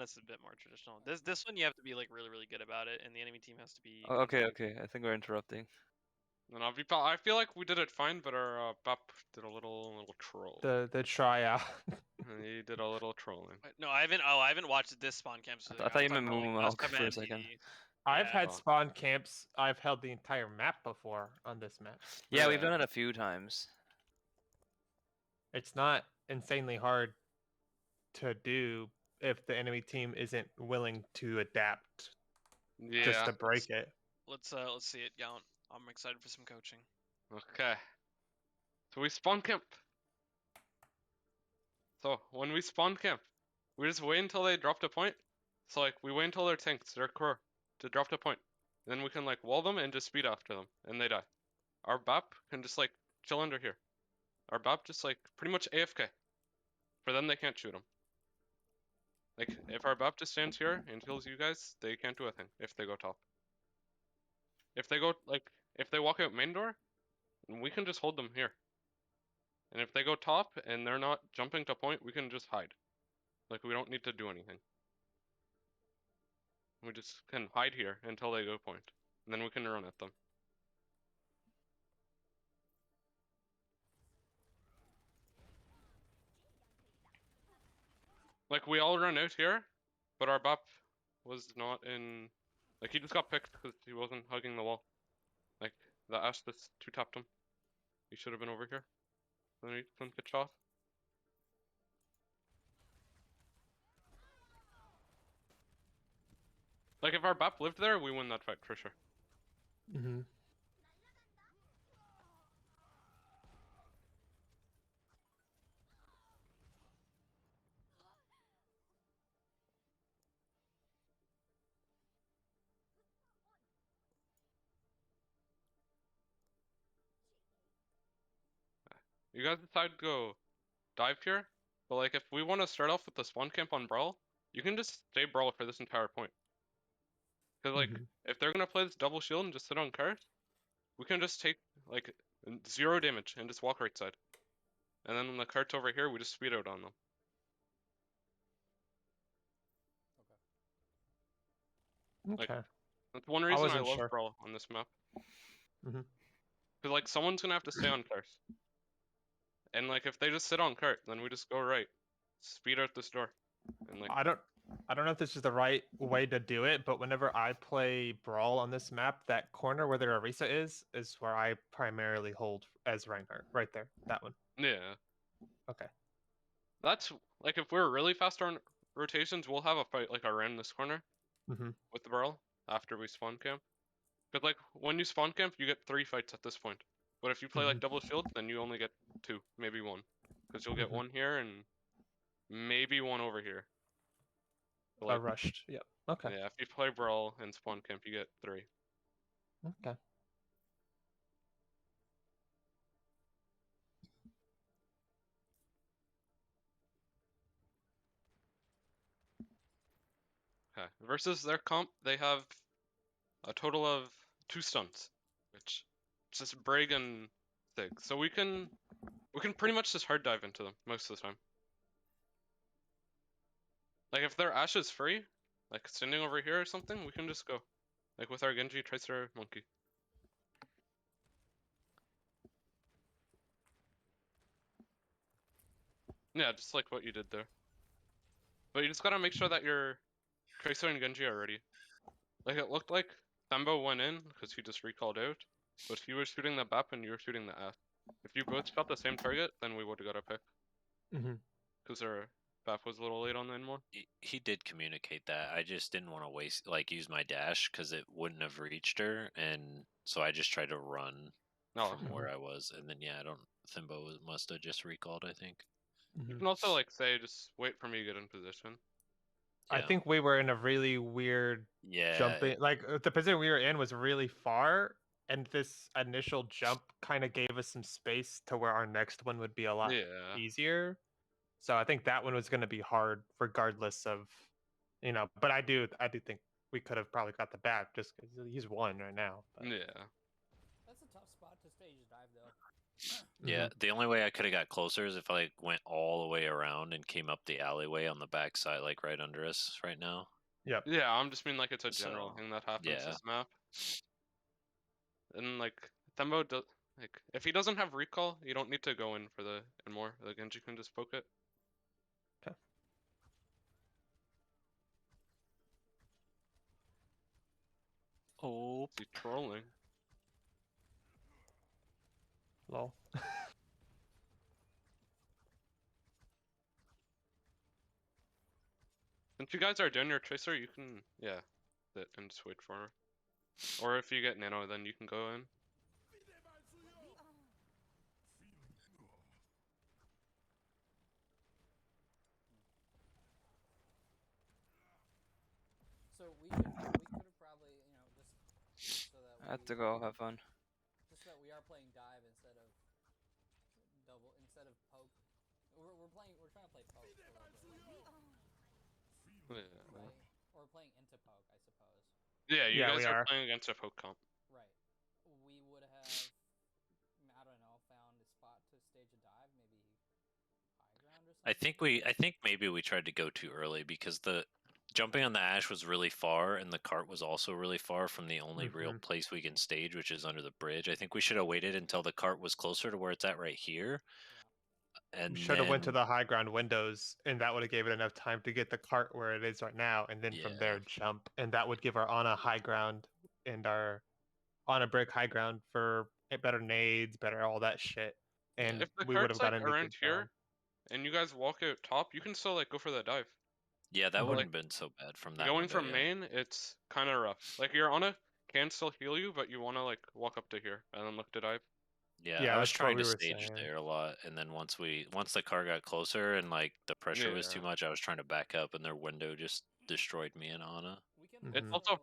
this is a bit more traditional. This one you have to be like really good about it, and the enemy team has to be. Oh, okay. I think we're interrupting. And I feel like we did it fine, but our Bap did a little troll. The tryout. He did a little trolling. No, I haven't. Oh, I haven't watched this spawn camp. So I thought you meant Momo for a second. I've had spawn camps. I've held the entire map before on this map. Yeah, we've done it a few times. It's not insanely hard to do if the enemy team isn't willing to adapt just to break it. Let's see it, Gallant. I'm excited for some coaching. Okay. So we spawn camp. So when we spawn camp, we just wait until they dropped a point. So like we wait until their tanks, their core, to drop a point. Then we can like wall them and just speed after them, and they die. Our BAP can just like chill under here. Our BAP just like pretty much AFK. For them, they can't shoot them. Like if our BAP just stands here and kills you guys, they can't do a thing if they go top. If they go if they walk out main door, we can just hold them here. And if they go top and they're not jumping to point, we can just hide. Like we don't need to do anything. We just can hide here until they go point. And then we can run at them. Like we all run out here, but our BAP was not in. Like he just got picked because he wasn't hugging the wall. Like the Ash that's two tapped him. He should have been over here. Then he couldn't get shot. Like if our BAP lived there, we win that fight for sure. Mm-hmm. You guys decide to go dive here, but like if we want to start off with the spawn camp on Brawl, you can just stay Brawl for this entire point. Because like if they're gonna play this double shield and just sit on cart, we can just take like 0 damage and just walk right side. And then when the cart's over here, we just speed out on them. Okay. Like, that's one reason I love Brawl on this map. Because like someone's gonna have to stay on cart. And like if they just sit on cart, then we just go right, speed out this door, and like I don't know if this is the right way to do it, but whenever I play Brawl on this map, that corner where the Arisa is where I primarily hold as Reinhardt, right there, that one. Yeah. Okay. That's like if we're really fast on rotations, we'll have a fight like around this corner with the Brawl after we spawn camp. But like when you spawn camp, you get 3 fights at this point. But if you play like double shield, then you only get 2, maybe 1. Because you'll get 1 here and maybe 1 over here. Like, rushed, yep. Okay. Yeah, if you play Brawl and spawn camp, you get 3. Okay. Okay. Versus their comp, they have a total of 2 stuns, which is just Brig and Sig. So we can pretty much just hard dive into them most of the time. Like if their Ashe is free, like standing over here or something, we can just go. Like with our Genji, Tracer, Monkey. Yeah, just like what you did there. But you just gotta make sure that your Tracer and Genji are ready. Like it looked like Thembo went in because he just recalled out, but he was shooting the BAP and you were shooting the Ashe. If you both shot the same target, then we would have got a pick. Because our BAP was a little late on the N1. He did communicate that. I just didn't want to use my dash because it wouldn't have reached her, and so I just tried to run from where I was. And then Thimbo must have just recalled, I think. You can also like say, just wait for me to get in position. I think we were in a really weird jumping. Like the position we were in was really far, and this initial jump kind of gave us some space to where our next one would be a lot easier. So I think that one was going to be hard, regardless of, But I do think we could have probably got the back just because he's 1 right now. But. Yeah. That's a tough spot to stage dive, though. Yeah, the only way I could have got closer is if I like went all the way around and came up the alleyway on the backside, like right under us right now. Yep. Yeah, I'm just meaning like it's a general So, thing that happens yeah. this map. And like Thembo does, like if he doesn't have recall, you don't need to go in for the more. The Genji can just poke it. Okay. Oh, Is he trolling? Lol. Since you guys are doing your tracer, you can sit and just wait for her. Or if you get nano, then you can go in. So we could have probably, you know, just so that I have to go. Have fun. just so that we are playing dive instead of poke. We're trying to play poke a little bit. Yeah. Right? Or we're playing into poke, I suppose. Yeah, you Yeah, guys we are are. playing against a poke comp. Right. We would have, I don't know, found a spot to stage a dive, maybe high ground or something. I think maybe we tried to go too early because the jumping on the ash was really far and the cart was also really far from the only real place we can stage, which is under the bridge. I think we should have waited until the cart was closer to where it's at right here. Yeah. And We should have went to then- the high ground windows, and that would have gave it enough time to get the cart where it is right now, and then from there jump, and that would give our Ana high ground and our Ana brick high ground for better nades, better all that shit, and If the we would have cart's like gotten around here, and you guys walk out top, you can still like go for that dive. Yeah, that But, wouldn't like, have been so bad from that going window, from yeah. main, it's kind of rough. Like your Ana can still heal you, but you want to like walk up to here and then look to dive. Yeah, Yeah, I was that's what trying we to were stage saying. there a lot, and then once the car got closer and like the pressure was too Yeah. much, I was trying to back up, and their window just destroyed me and Ana. We can It's also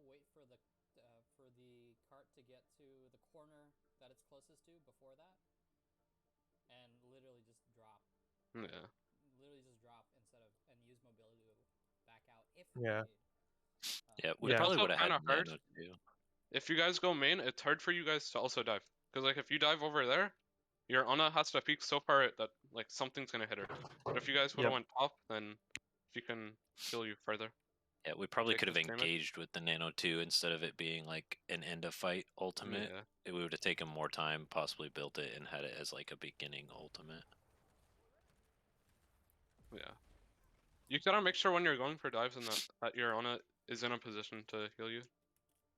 wait for the cart to get to the corner that it's closest to before that, and literally just drop. Yeah. Literally just drop and use mobility to back out if Yeah. Yeah, we Yeah. probably Also would have had kinda hard. nano too. If you guys go main, it's hard for you guys to also dive. Because like if you dive over there, your Ana has to peek so far that like something's gonna hit her. But if you guys would have went top, then she can kill you further. Yeah, we probably Take could have this damage. engaged with the nano too instead of it being like an end of fight ultimate. Yeah. It would have taken more time, possibly built it and had it as like a beginning ultimate. Yeah. You gotta make sure when you're going for dives and that your Ana is in a position to heal you.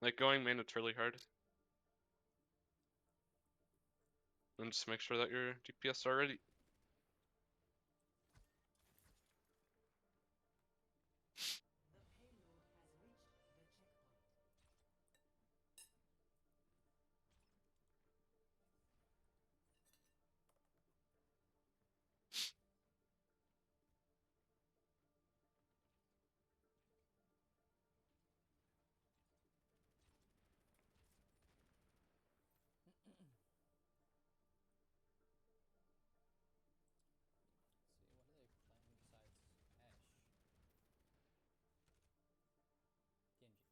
Like going main, it's really hard. And just make sure that your DPS are ready. See, what are they playing besides Ash? Genji. Okay.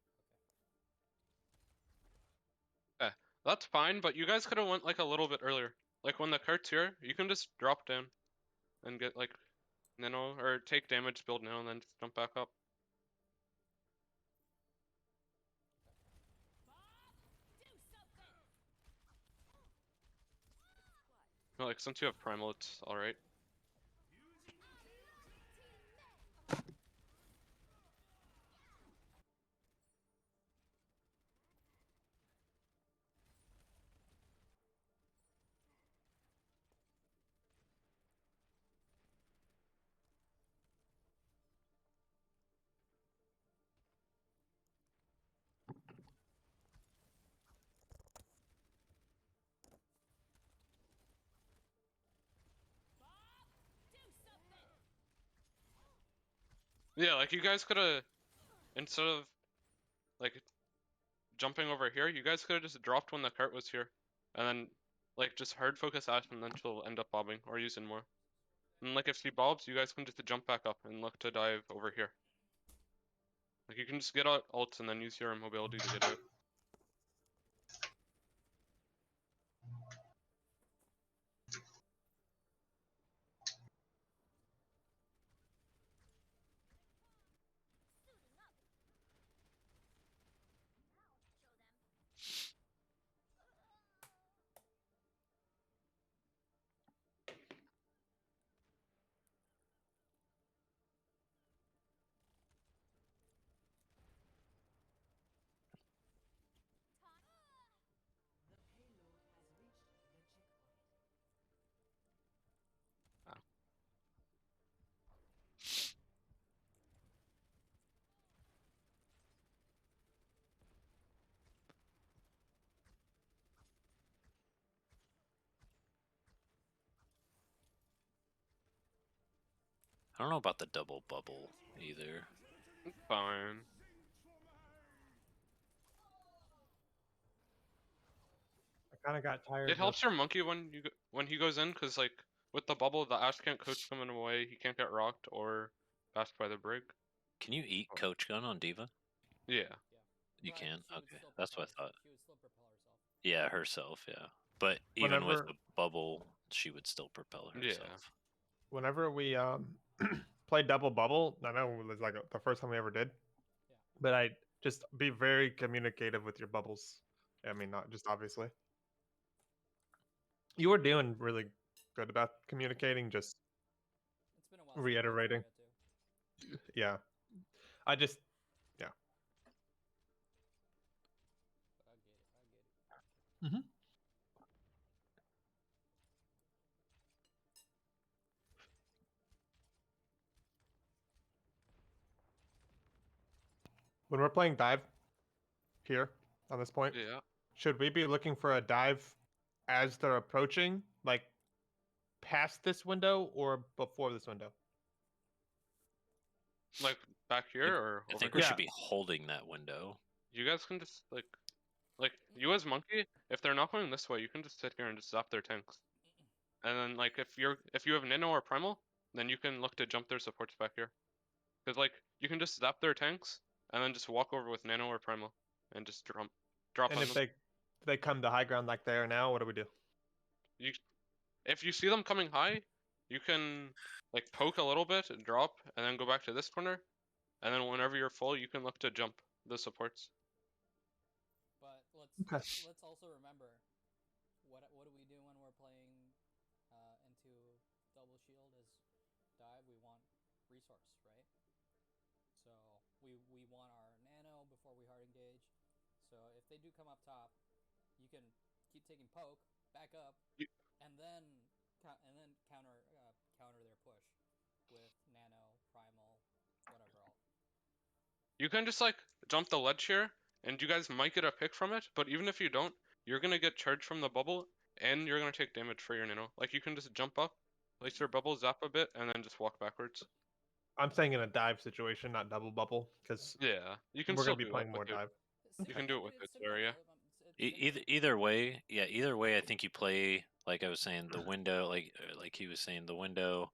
Yeah, that's fine, but you guys could have went like a little bit earlier. Like when the cart's here, you can just drop down and get like nano or take damage, build nano, and then just jump back up. Like since you have primal, it's all right. Yeah, like you guys could have, instead of like jumping over here, you guys could have just dropped when the cart was here, and then like just hard focus Ash, and then she'll end up bobbing or using more. And like if she bobs, you guys can just jump back up and look to dive over here. Like you can just get out ults and then use your mobility to get out. I don't know about the double bubble either. Fine. I kind of got tired. It helps your monkey when he goes in, because like with the bubble, the Ash can't coach him in a way. He can't get rocked or bashed by the brig. Can you eat Coach Gun on Diva? Yeah. You But can? she would Okay, still that's what I propel thought. She would still propel herself. Yeah, herself, yeah. But even with Whenever- the bubble, she would still propel Yeah. herself. Whenever we played double bubble, I know it was like the first time we ever did, Yeah. but I just be very communicative with your bubbles. I mean, not just obviously. You were doing really good about communicating, just It's been a while since I played reiterating. Furia too. Yeah. I just, yeah. But I get it. Mm-hmm. When we're playing dive here on this point, Yeah. should we be looking for a dive as they're approaching, like past this window or before this window? Like back here or I over think here? we Yeah. should be holding that window. You guys can just like you as monkey, if they're not going this way, you can just sit here and just zap their tanks. And then like if you have Nano or Primal, then you can look to jump their supports back here. Because like you can just zap their tanks and then just walk over with Nano or Primal and just drop And on if them. they come to high ground like they are now, what do we do? If you see them coming high, you can like poke a little bit and drop and then go back to this corner. And then whenever you're full, you can look to jump the supports. But Okay. let's also remember what do we do when we're playing into double shield as dive? We want resource, right? So we want our nano before we hard engage. So if they do come up top, you can keep taking poke, back up, and then counter their push with nano, primal, whatever else. You can just like jump the ledge here, and you guys might get a pick from it, but even if you don't, you're gonna get charged from the bubble, and you're gonna take damage for your nano. Like you can just jump up, place your bubble, zap a bit, and then just walk backwards. I'm saying in a dive situation, not double bubble, because Yeah, you can we're still going to be do playing that more with it. dive. You can do it with It's this area. Either way, yeah. Either way, I think you play like I was saying the window, like he was saying the window,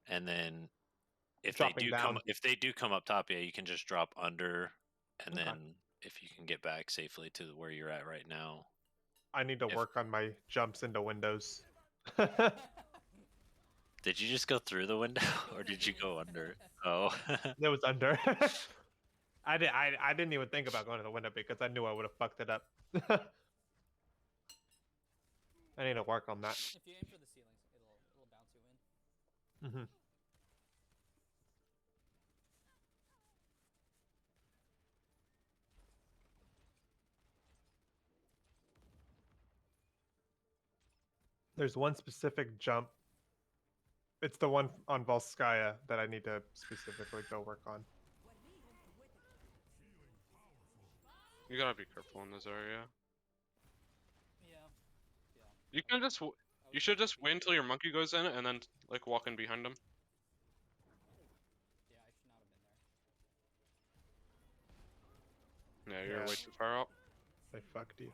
and then if Dropping down. if they do come up top, yeah, you can just drop under, and Okay. then if you can get back safely to where you're at right now. I need to If- work on my jumps into windows. Did you just go through the window, or did you go under? Oh, It was under. I didn't even think about going to the window because I knew I would have fucked it up. I need to work on that. If you aim for the ceilings, it'll bounce you in. Mm-hmm. There's one specific jump. It's the one on Volskaya that I need to specifically go work on. You gotta be careful in this area. Yeah. You can just you should just wait until your monkey goes in and then like walk in behind him. Yeah, I should not have been there. Yeah, you're Yeah. way too far out. They fucked you.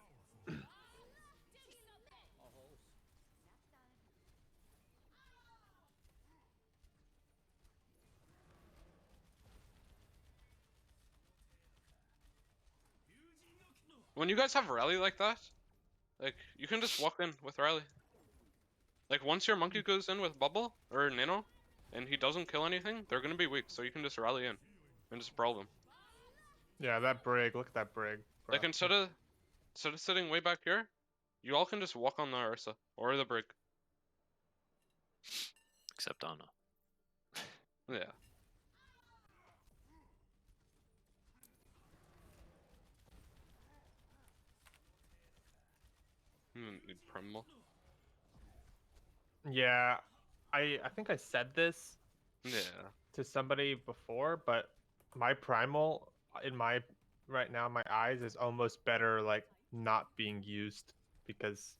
All holes. When you guys have rally like that, like you can just walk in with rally. Like once your monkey goes in with bubble or nano, and he doesn't kill anything, they're gonna be weak. So you can just rally in and just brawl them. Yeah, that brig. Look at that brig. Bro. Like instead of sitting way back here, you all can just walk on the Ursa or the brig. except Anna. Yeah. Need primal. Yeah, I think I said this Yeah. to somebody before, but my primal in my right now my eyes is almost better like not being used because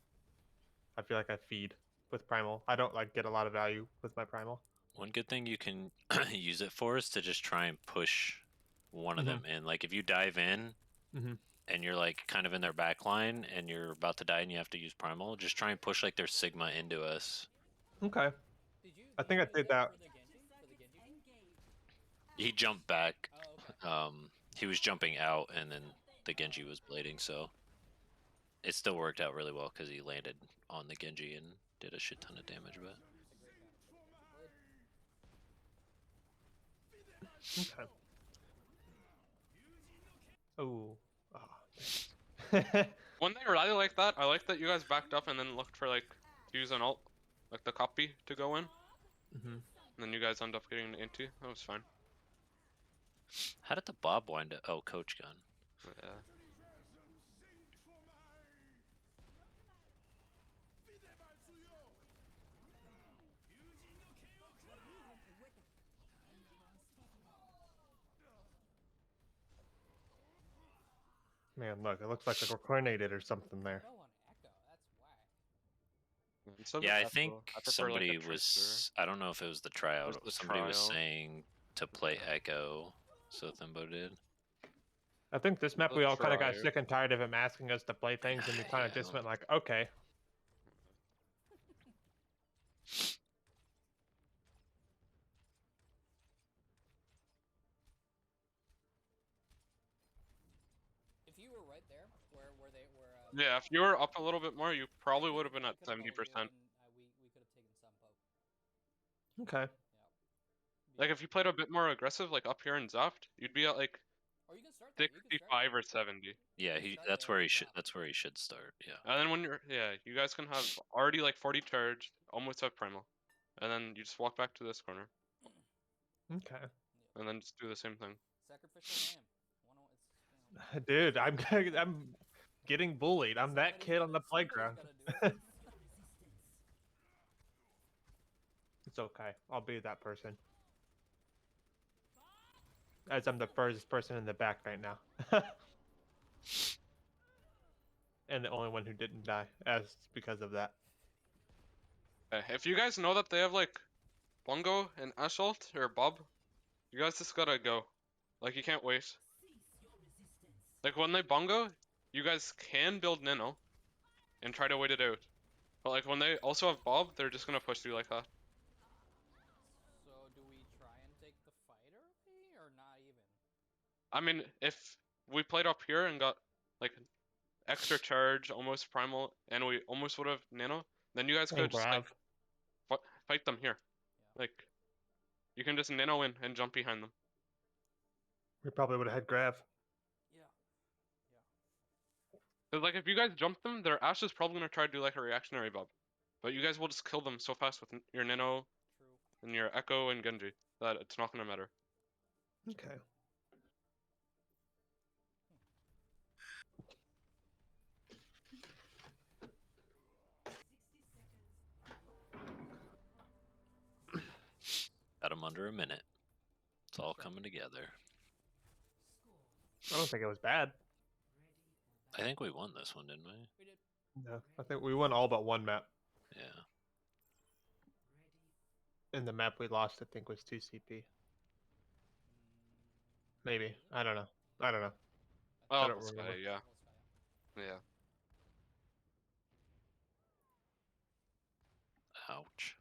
I feel like I feed with primal. I don't like get a lot of value with my primal. One good thing you can use it for is to just try and push one of them in. Like if you dive in and you're like kind of in their back line and you're about to die and you have to use primal, just try and push like their Sigma into us. Okay. I think I did that. For the Genji team? He jumped back. Oh, okay. He was jumping out and then the Genji was blading, so it still worked out really well because he landed on the Genji and did a shit ton of damage. But It's a great guy. Okay. Oh. One thing I really like that, I like that you guys backed up and then looked for like to use an ult, like the copy to go in. And then you guys end up getting into. That was fine. how did the Bob wind up? Oh, coach gun. Yeah. Man, look, it looks like we're coordinated or something there. Echo on Echo, that's whack. Yeah, I think prefer, somebody like, a tracer. was. I don't know if it was the tryout. the Somebody was trial. saying to play Echo, so Thimbo did. I think this map The we all kind of got trial. sick and tired of him asking us to play things, and we kind of Yeah, just went like, okay. If you were right there, where they were. Yeah, if you were up a little bit more, you probably would have been at 70%. We could have taken some poke. Okay. Yeah. Like if you played a bit more aggressive, like up here in Zaft, you'd be at like Or you can start there. 65 or 70. yeah. That's where he should. That's where he should start. Yeah. And then when you guys can have already like 40 charged, almost have primal, and then you just walk back to this corner, Okay. and then just do the same thing. Sacrificial lamb. Dude, I'm getting bullied. I'm that kid on the playground. It's okay. I'll be that person. As I'm the first person in the back right now. And the only one who didn't die, as because of that. Okay, if you guys know that they have like Bongo and Assault or Bob, you guys just gotta go. Like you can't wait. Like when they Bongo, you guys can build Nino and try to wait it out. But like when they also have Bob, they're just gonna push you like that. So do we try and take the fight early or not even? I mean, if we played up here and got like extra charge, almost primal, and we almost would have Nano, then you guys could just like fight them here. Yeah. Like you can just Nano in and jump behind them. We probably would have had Grav. Yeah. Cause like if you guys jump them, their Ash is probably gonna try to do like a reactionary Bob, but you guys will just kill them so fast with your Nano True. and your Echo and Genji that it's not gonna matter. Okay. Got him under a minute. It's all coming together. I don't think it was bad. I think we won this one, didn't we? We did. No, I think we won all but one map. Yeah. And the map we lost, I think, was 2 CP. Maybe. I don't know. I don't know. Oh, I don't this remember. guy, yeah. Yeah. Ouch.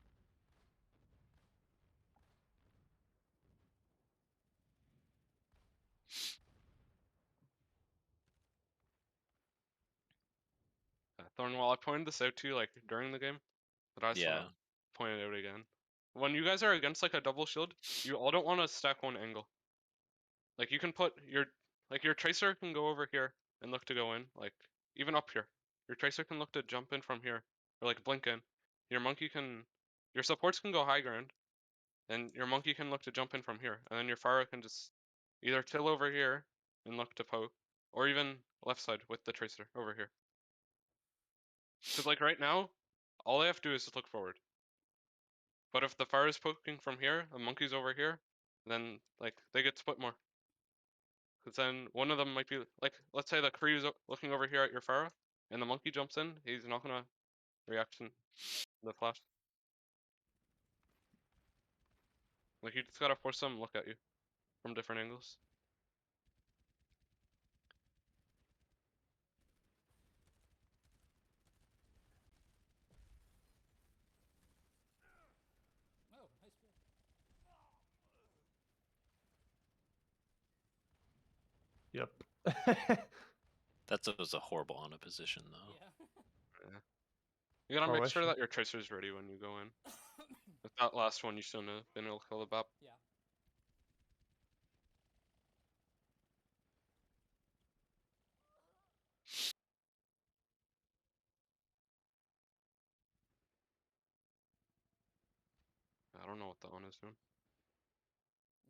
Thornwall, I pointed this out to you like during the game, but I just Yeah. wanna point it out again. When you guys are against like a double shield, you all don't want to stack one angle. Like you can put your tracer can go over here and look to go in, like even up here. Your tracer can look to jump in from here or like blink in. Your supports can go high ground, and your monkey can look to jump in from here, and then your Pharah can just either chill over here and look to poke, or even left side with the tracer over here. Cause like right now, all I have to do is just look forward. But if the Pharah is poking from here, the monkey's over here, then like they get split more. Because then one of them might be like, let's say the Kree is looking over here at your Pharah, and the monkey jumps in, he's not gonna react to the flash. Like, you just gotta force them to look at you from different angles. Oh, nice spear. Yep. That was a horrible on a position though. Yeah. You gotta Oh, make was sure she? that your tracer's ready when you go in. With that last one, you shouldn't have been able to kill the BAP. Yeah. I don't know what the on is doing.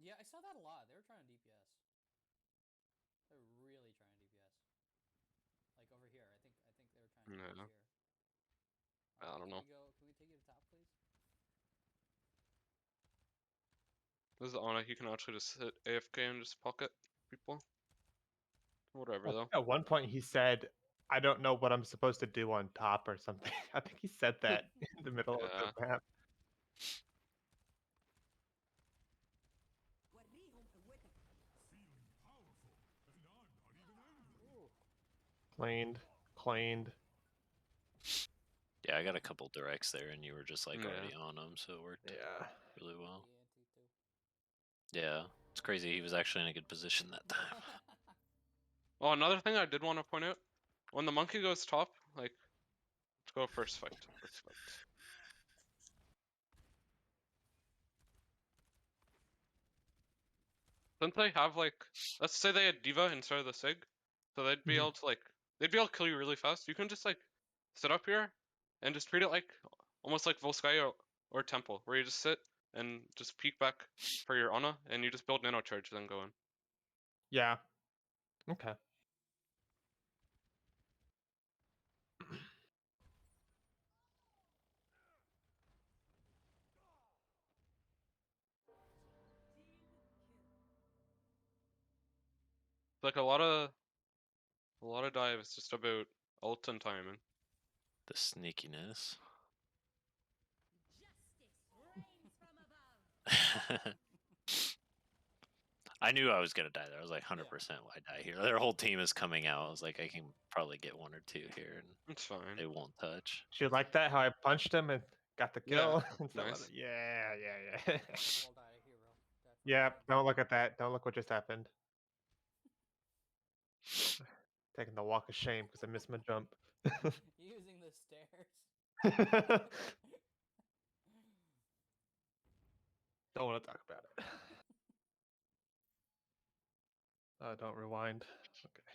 Yeah, I saw that a lot. They were trying to DPS. They're really trying to DPS. Like over here, I think they were trying to DPS Yeah. here. I don't know. Can we take you to top, please? This is Ana. He can actually just hit AFK and just pocket people. Whatever though. At one point, he said, "I don't know what I'm supposed to do on top" or something. I think he said that in the middle of Yeah. the map. Ooh. Cleaned. Yeah, I got a couple directs there, and you were just like Yeah. already on them, so it worked Yeah. really well. The anti too. Yeah, it's crazy. He was actually in a good position that time. Oh, another thing I did want to point out: when the monkey goes top, like, let's go first fight. Since they have like, let's say they had D.Va instead of the Sig, so they'd be Mhm. able to like, they'd be able to kill you really fast. You can just like sit up here and just treat it like almost like Volskaya or Temple, where you just sit and just peek back for your Ana, and you just build nano charge, then go in. Yeah. Okay. Like a lot of dive is just about ult and timing. The sneakiness. I knew I was gonna die there. I was like 100% why die here. Their whole team is coming out. I was like, I can probably get one or two here, and It's fine. they won't touch. She liked that how I punched him and got the kill. Yeah, and stuff like nice. that. Yeah. Definitely will die a hero. Definitely. Yeah. Don't look at that. Don't look what just happened. Taking the walk of shame because I missed my jump. Using the stairs. Don't want to talk about it. Don't rewind. Okay.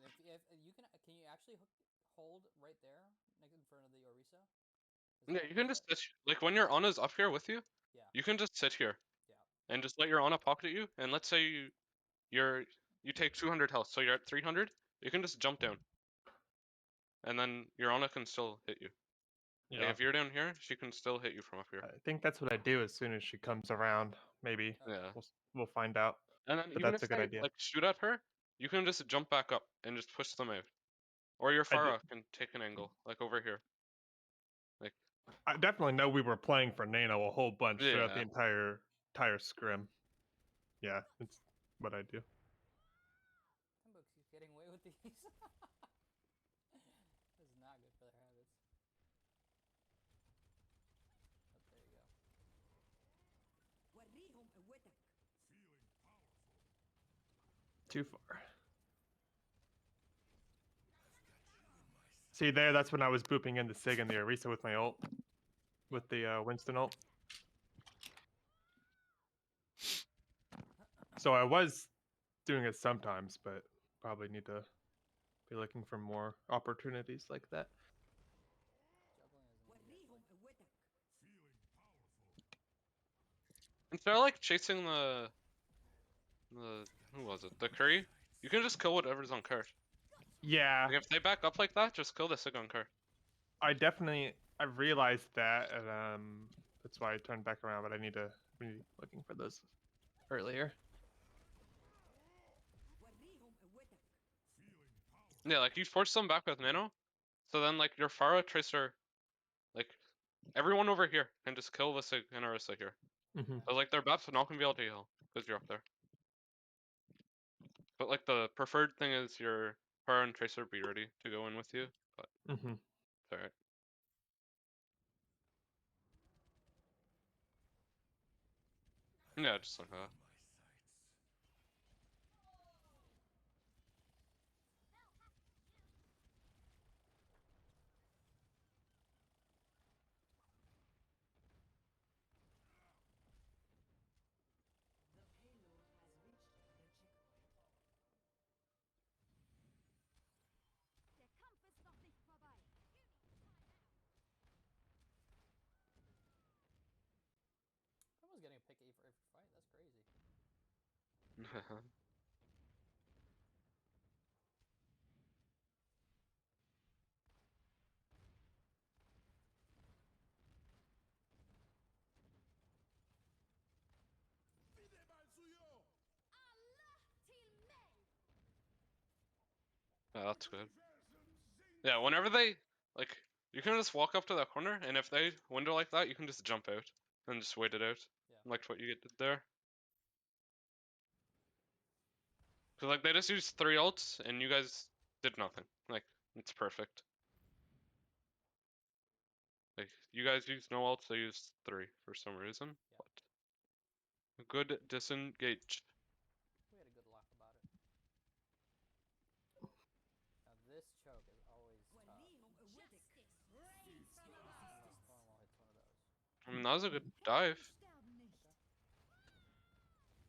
If you can you actually hold right there, like in front of the Orisa? Yeah, you can just sit, like when your Ana's up here with you, Yeah. you can just sit here. Yeah. And just let your Ana pocket you, and let's say you take 200 health, so you're at 300, you can just jump down. And then your Ana can still hit you. Yeah. Like if you're down here, she can still hit you from up here. I think that's what I do as soon as she comes around. Maybe. Yeah. We'll find out. And then But even that's if a good they idea. like shoot at her, you can just jump back up and just push them out. Or your Pharah can take an angle, like over here. Like I definitely know we were playing for Nano a whole bunch throughout the Yeah. entire scrim. Yeah, it's what I do. Timbo keeps getting away with these. This is not good for their habits. But there you go. Too far. See there, that's when I was booping in the Sig and the Orisa with my ult. With the Winston ult. So I was doing it sometimes, but probably need to be looking for more opportunities like that. instead of like chasing the who was it? The Curry, you can just kill whatever's on card. Yeah. Like if they back up like that, just kill the Sig on card. I realized that, and that's why I turned back around. But I need to be looking for those earlier. Yeah, like you force them back with Nano, so then like your Pharah Tracer, like everyone over here can just kill the Sig and Orisa here. But like their buffs are not gonna be able to heal because you're up there. But like the preferred thing is your Pharah and Tracer be ready to go in with you. But it's alright. Yeah, just like that. Someone's getting a pick 8 for every fight. That's crazy. Yeah, that's good. Yeah, whenever they like, you can just walk up to that corner, and if they window like that, you can just jump out and just wait it out, Yeah. like what you did there. Cause like they just used 3 ults, and you guys did nothing. Like it's perfect. Like you guys used no ults, they used 3 for some reason. Yeah. But good disengage. We had a good laugh about it. Now this choke is always tough. Unless Thornwall hits one of those. I mean, that was a good dive.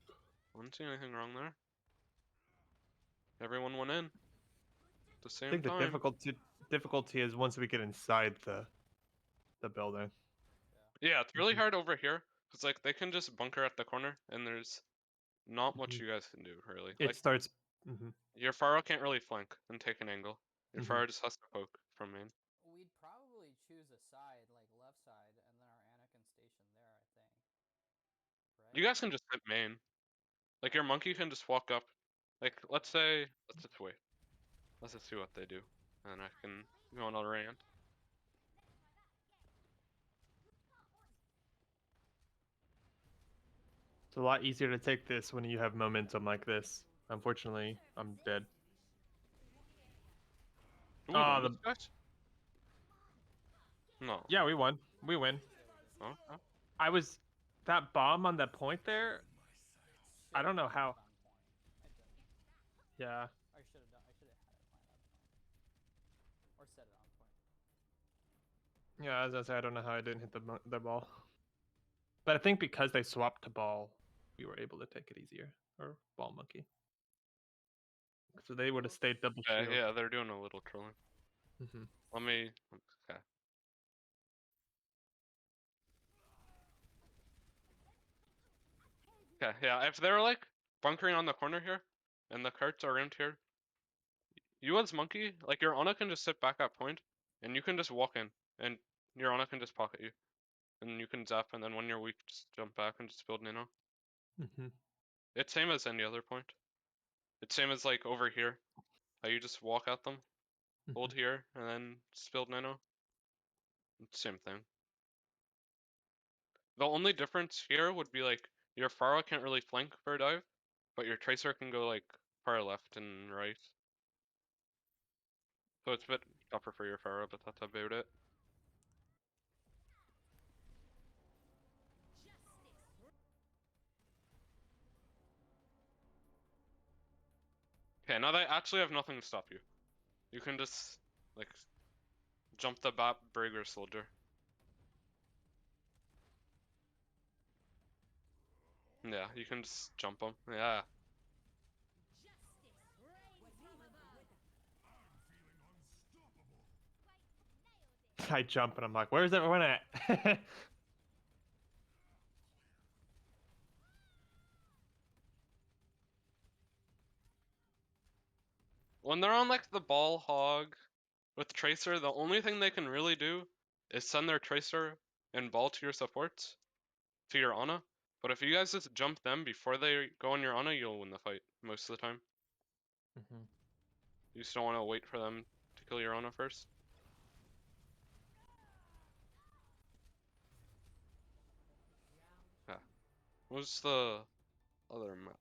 Okay. I didn't see anything wrong there. Everyone went in at the I same think the time. difficulty is once we get inside the building. Yeah, it's really hard over here because like they can just bunker at the corner, and there's not much you guys can do really. It Like starts. your Pharah can't really flank and take an angle. Your Pharah just has to poke from main. We'd probably choose a side, like left side, and then our Anakin station there, I think. Right? You guys can just hit main. Like your monkey can just walk up. Like let's just wait. Let's just see what they do, and I can go on a rant. It's a lot easier to take this when you have momentum like this. Unfortunately, I'm dead. Do we win this, guys? No. Yeah, we won. We win. Oh, oh. I was that bomb on that point there. I don't know how. Yeah. I should have had it plant that point. Or set it on point. Yeah, as I said, I don't know how I didn't hit the ball. But I think because they swapped to ball, we were able to take it easier. Or ball monkey. So they would have stayed double shield. Yeah, they're doing a little trolling. Let me. Okay. Okay, yeah. If they're like bunkering on the corner here, and the carts are around here, you as monkey, like your Ana can just sit back at point, and you can just walk in, and your Ana can just pocket you, and you can zap, and then when you're weak, just jump back and just build Nano. It's same as any other point. It's same as like over here, how you just walk at them, hold here, and then just build Nano. It's same thing. The only difference here would be like your Pharah can't really flank for a dive, but your Tracer can go like far left and right. So it's a bit tougher for your Pharah, but that's about it. Okay, now they actually have nothing to stop you. You can just like jump the Bap Brig or Soldier. Yeah, you can just jump them. Yeah. I jump and I'm like, where's everyone at? When they're on like the ball hog with Tracer, the only thing they can really do is send their Tracer and ball to your supports, to your Ana. But if you guys just jump them before they go on your Ana, you'll win the fight most of the time. You just don't want to wait for them to kill your Ana first. What's the other map?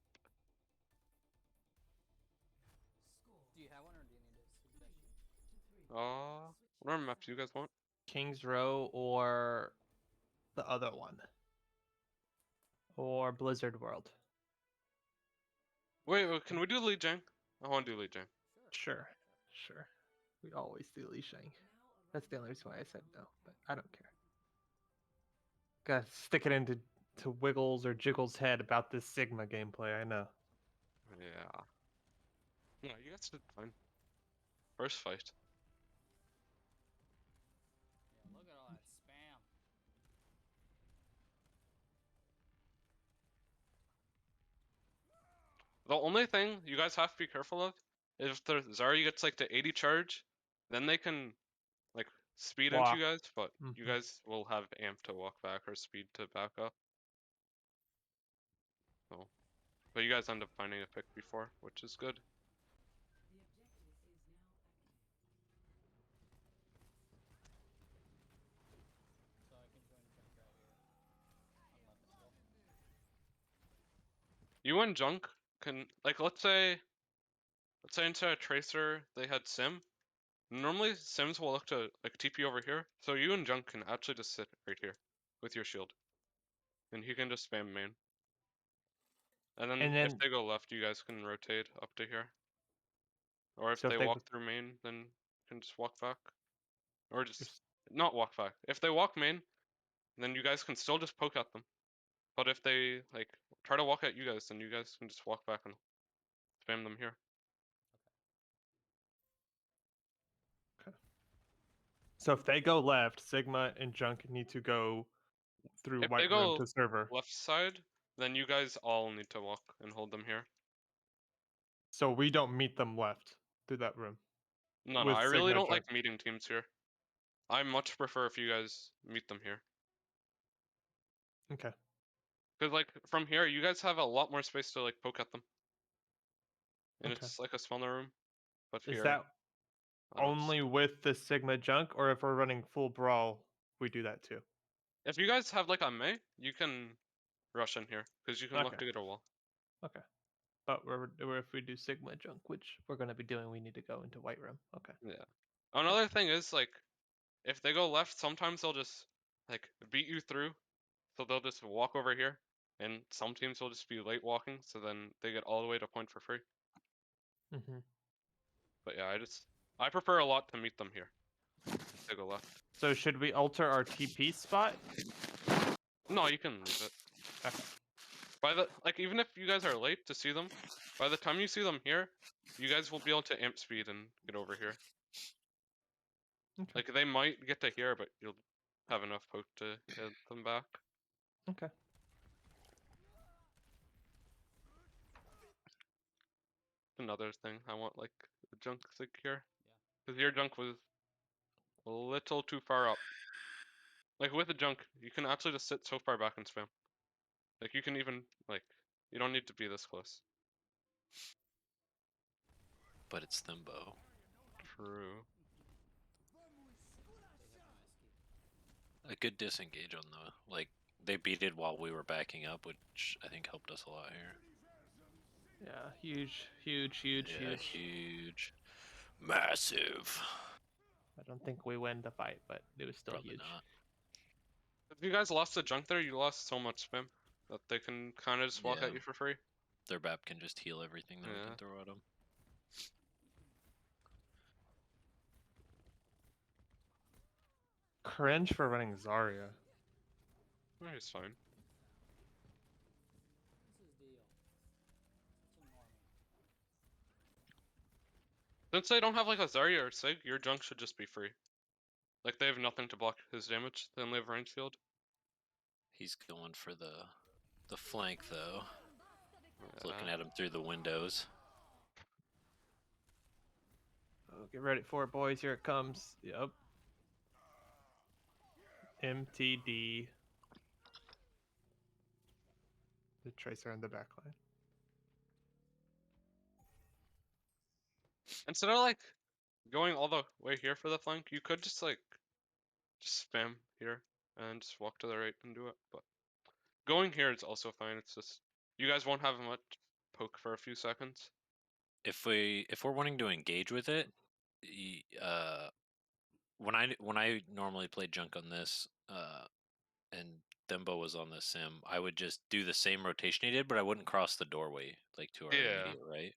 Do you have one, or do you need a suggestion? What other maps do you guys want? King's Row or the other one, or Blizzard World. Wait, can we do Li Jiang? I want to do Li Jiang. Sure. We always do Li Shang. That's the only reason why I said no, but I don't care. Gotta stick it into Wiggles or Jiggles' head about this Sigma gameplay. I know. Yeah. No, you guys did fine. First fight. Yeah, look at all that spam. The only thing you guys have to be careful of is if the Zarya gets like the 80 charge, then they can like speed Walk. into you guys, but you Mhm. guys will have amp to walk back or speed to back up. So, but you guys end up finding a pick before, which is good. So I can join junk right here. On left still. You and Junk can like let's say into a Tracer they had Sim. Normally Sims will look to like TP over here, so you and Junk can actually just sit right here with your shield, and he can just spam main. And then if they go left, you guys can rotate up to here. Or if So they if they walk through main, then you can just walk back. Or just not walk back. If they walk main, then you guys can still just poke at them. But if they like try to walk at you guys, then you guys can just walk back and spam them here. So if they go left, Sigma and Junk need to go through If White they Room go to server. left side, then you guys all need to walk and hold them here. So we don't meet them left through that room. No, with I really Sigma don't Junk. like meeting teams here. I much prefer if you guys meet them here. Okay. Because like from here, you guys have a lot more space to like poke at them. And Okay. it's like a smaller room. But Is here, that I don't only with the Sigma Junk, or if we're running full brawl, we do that too? If you guys have like a Mei, you can rush in here because you can look Okay. to get a wall. Okay. But if we do Sigma Junk, which we're gonna be doing, we need to go into White Room. Okay. Yeah. Another thing is like, if they go left, sometimes they'll just like beat you through, so they'll just walk over here, and some teams will just be late walking, so then they get all the way to point for free. Mm-hmm. But yeah, I prefer a lot to meet them here. If they go left. So should we alter our TP spot? No, you can leave it. Okay. Even if you guys are late to see them, by the time you see them here, you guys will be able to amp speed and get over here. Okay. Like they might get to here, but you'll have enough poke to get them back. Okay. Another thing, I want like a junk sig here. Because your junk was a little too far up. Like with the junk, you can actually just sit so far back and spam. Like you can even, like, you don't need to be this close. But it's Thimbo. True. A good disengage on the, like, they beat it while we were backing up, which I think helped us a lot here. Yeah, huge. Massive. I don't think we win the fight, but it was still Probably huge. not. If you guys lost the junk there, you lost so much spam that they can kind of just walk Yeah. at you for free. Their BAP can just heal everything that we Yeah. can throw at them. Cringe for running Zarya. Oh, he's fine. What's his deal? Such a normie. Since they don't have like a Zarya or Sig, your junk should just be free. Like they have nothing to block his damage. They only have range field. He's going for the flank though. Yeah. Looking at him through the windows. Oh, get ready for it, boys. Here it comes. Yep. MTD. The Tracer in the backline. Instead of like going all the way here for the flank, you could just like just spam here and just walk to the right and do it. But going here is also fine. It's just you guys won't have much poke for a few seconds. If we're wanting to engage with it, when I normally play junk on this, and Thembo was on the sim, I would just do the same rotation he did, but I wouldn't cross the doorway like to our immediate right.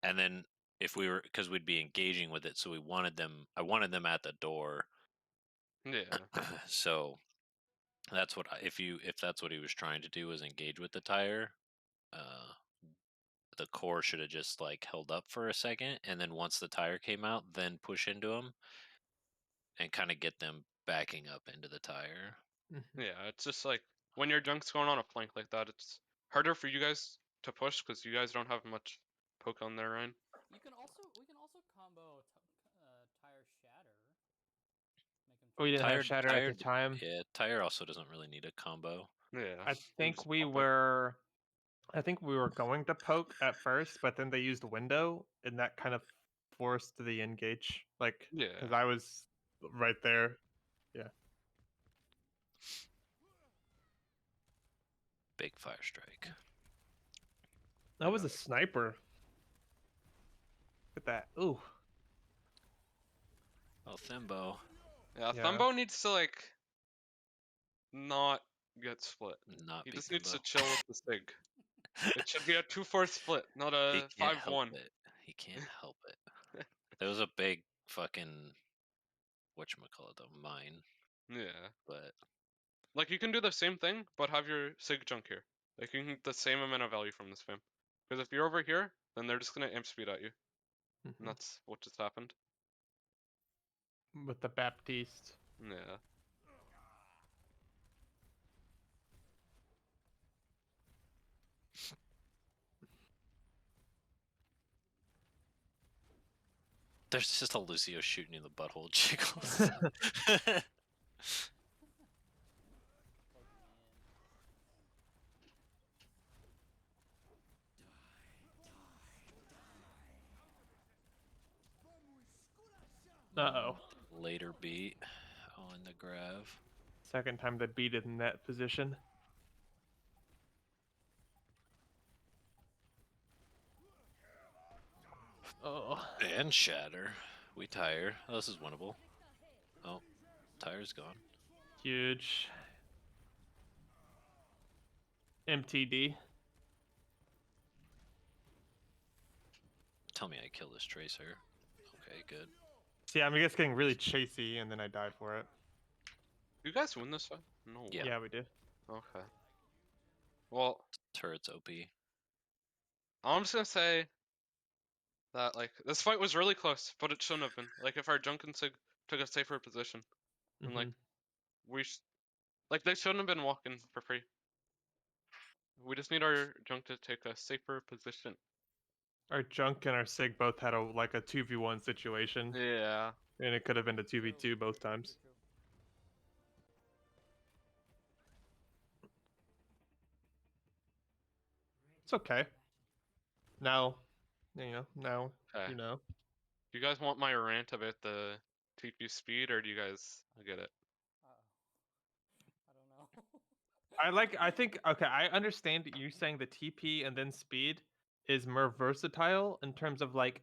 And then if we were, because we'd be engaging with it, so I wanted them at the door. Yeah. So that's what if that's what he was trying to do, was engage with the tire, the core should have just like held up for a second, and then once the tire came out, then push into them and kind of get them backing up into the tire. Yeah, it's just like when your junk's going on a flank like that, it's harder for you guys to push because you guys don't have much poke on their Ryan. We can also combo tire shatter. Make him We didn't have shatter at the time. Yeah, tire also doesn't really need a combo. Yeah. I think we were going to poke at first, but then they used window, and that kind of forced the engage. Like, because I was right there. Yeah. Big fire strike. That was a sniper. Look at that. Ooh. Oh, Thembo. Yeah, Thembo needs to like not get split. Not he be just Thembo. needs to chill with the Sig. It should be a 2-4 split, not a 5-1. He can't help it. There was a big fucking whatchamacallit though, mine. Yeah. But like you can do the same thing, but have your Sig junk here. Like you can get the same amount of value from this fam. Because if you're over here, then they're just gonna imp speed at you. And that's what just happened. With the Baptiste. Yeah. there's just a Lucio shooting in the butthole jiggles. Uh-oh. Later beat on the grav. Second time they beat it in that position. Oh. And shatter. We tire. Oh, this is winnable. Oh, tire's gone. Huge. MTD. Tell me I kill this tracer. Okay, good. See, I'm just getting really chasey, and then I died for it. You guys win this fight? No. Yeah, we did. Okay. Well, turret's OP. I'm just gonna say that like this fight was really close, but it shouldn't have been. Like if our junk and Sig took a safer position, and like like they shouldn't have been walking for free. We just need our junk to take a safer position. Our junk and our Sig both had a 2v1 situation. Yeah. And it could have been a 2v2 both times. It's okay. Now, you know. Do you guys want my rant about the TP speed, or do you guys get it? I don't know. I think, okay, I understand you saying the TP and then speed is more versatile in terms of like,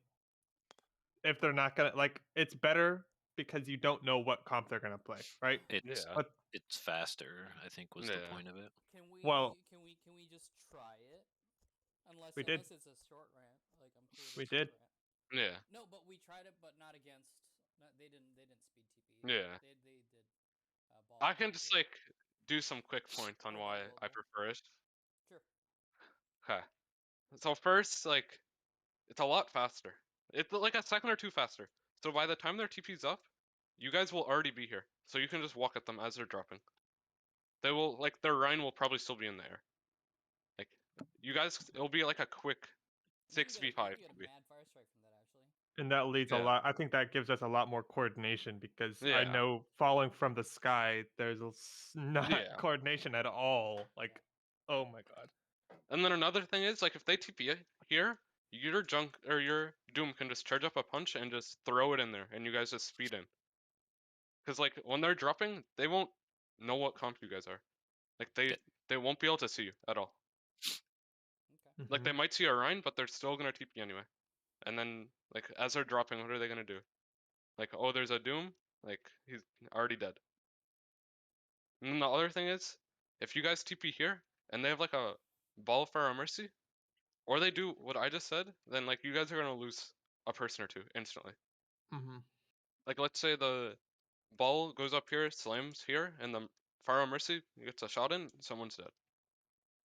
if they're not gonna, like, it's better because you don't know what comp they're gonna play, right? It's faster, I think was the point of it. Can we just try it? Unless it's a short rant, like I'm cool with we did. Yeah. No, but we tried it, but not against. They didn't speed TP. Yeah. They did. I can just like do some quick points on why I prefer it. Sure. Okay. So first, like, it's a lot faster. It's like a second or two faster. So by the time their TP's up, you guys will already be here. So you can just walk at them as they're dropping. They will, like, their Rhine will probably still be in the air. Like, you guys, it'll be like a quick 6v5. And that leads a lot. I think that gives us a lot more coordination because I know falling from the sky, there's not coordination at all. Like, oh my god. And then another thing is, like, if they TP here, your junk or your Doom can just charge up a punch and just throw it in there, and you guys just speed in. Because like when they're dropping, they won't know what comp you guys are. Like they won't be able to see you at all. Okay. Like they might see a Rhine, but they're still gonna TP anyway. And then like as they're dropping, what are they gonna do? Like, oh, there's a Doom. Like he's already dead. And then the other thing is, if you guys TP here and they have like a ball for our mercy, or they do what I just said, then like you guys are gonna lose a person or two instantly. Like let's say the ball goes up here, slams here, and the Pharaoh Mercy gets a shot in, someone's dead.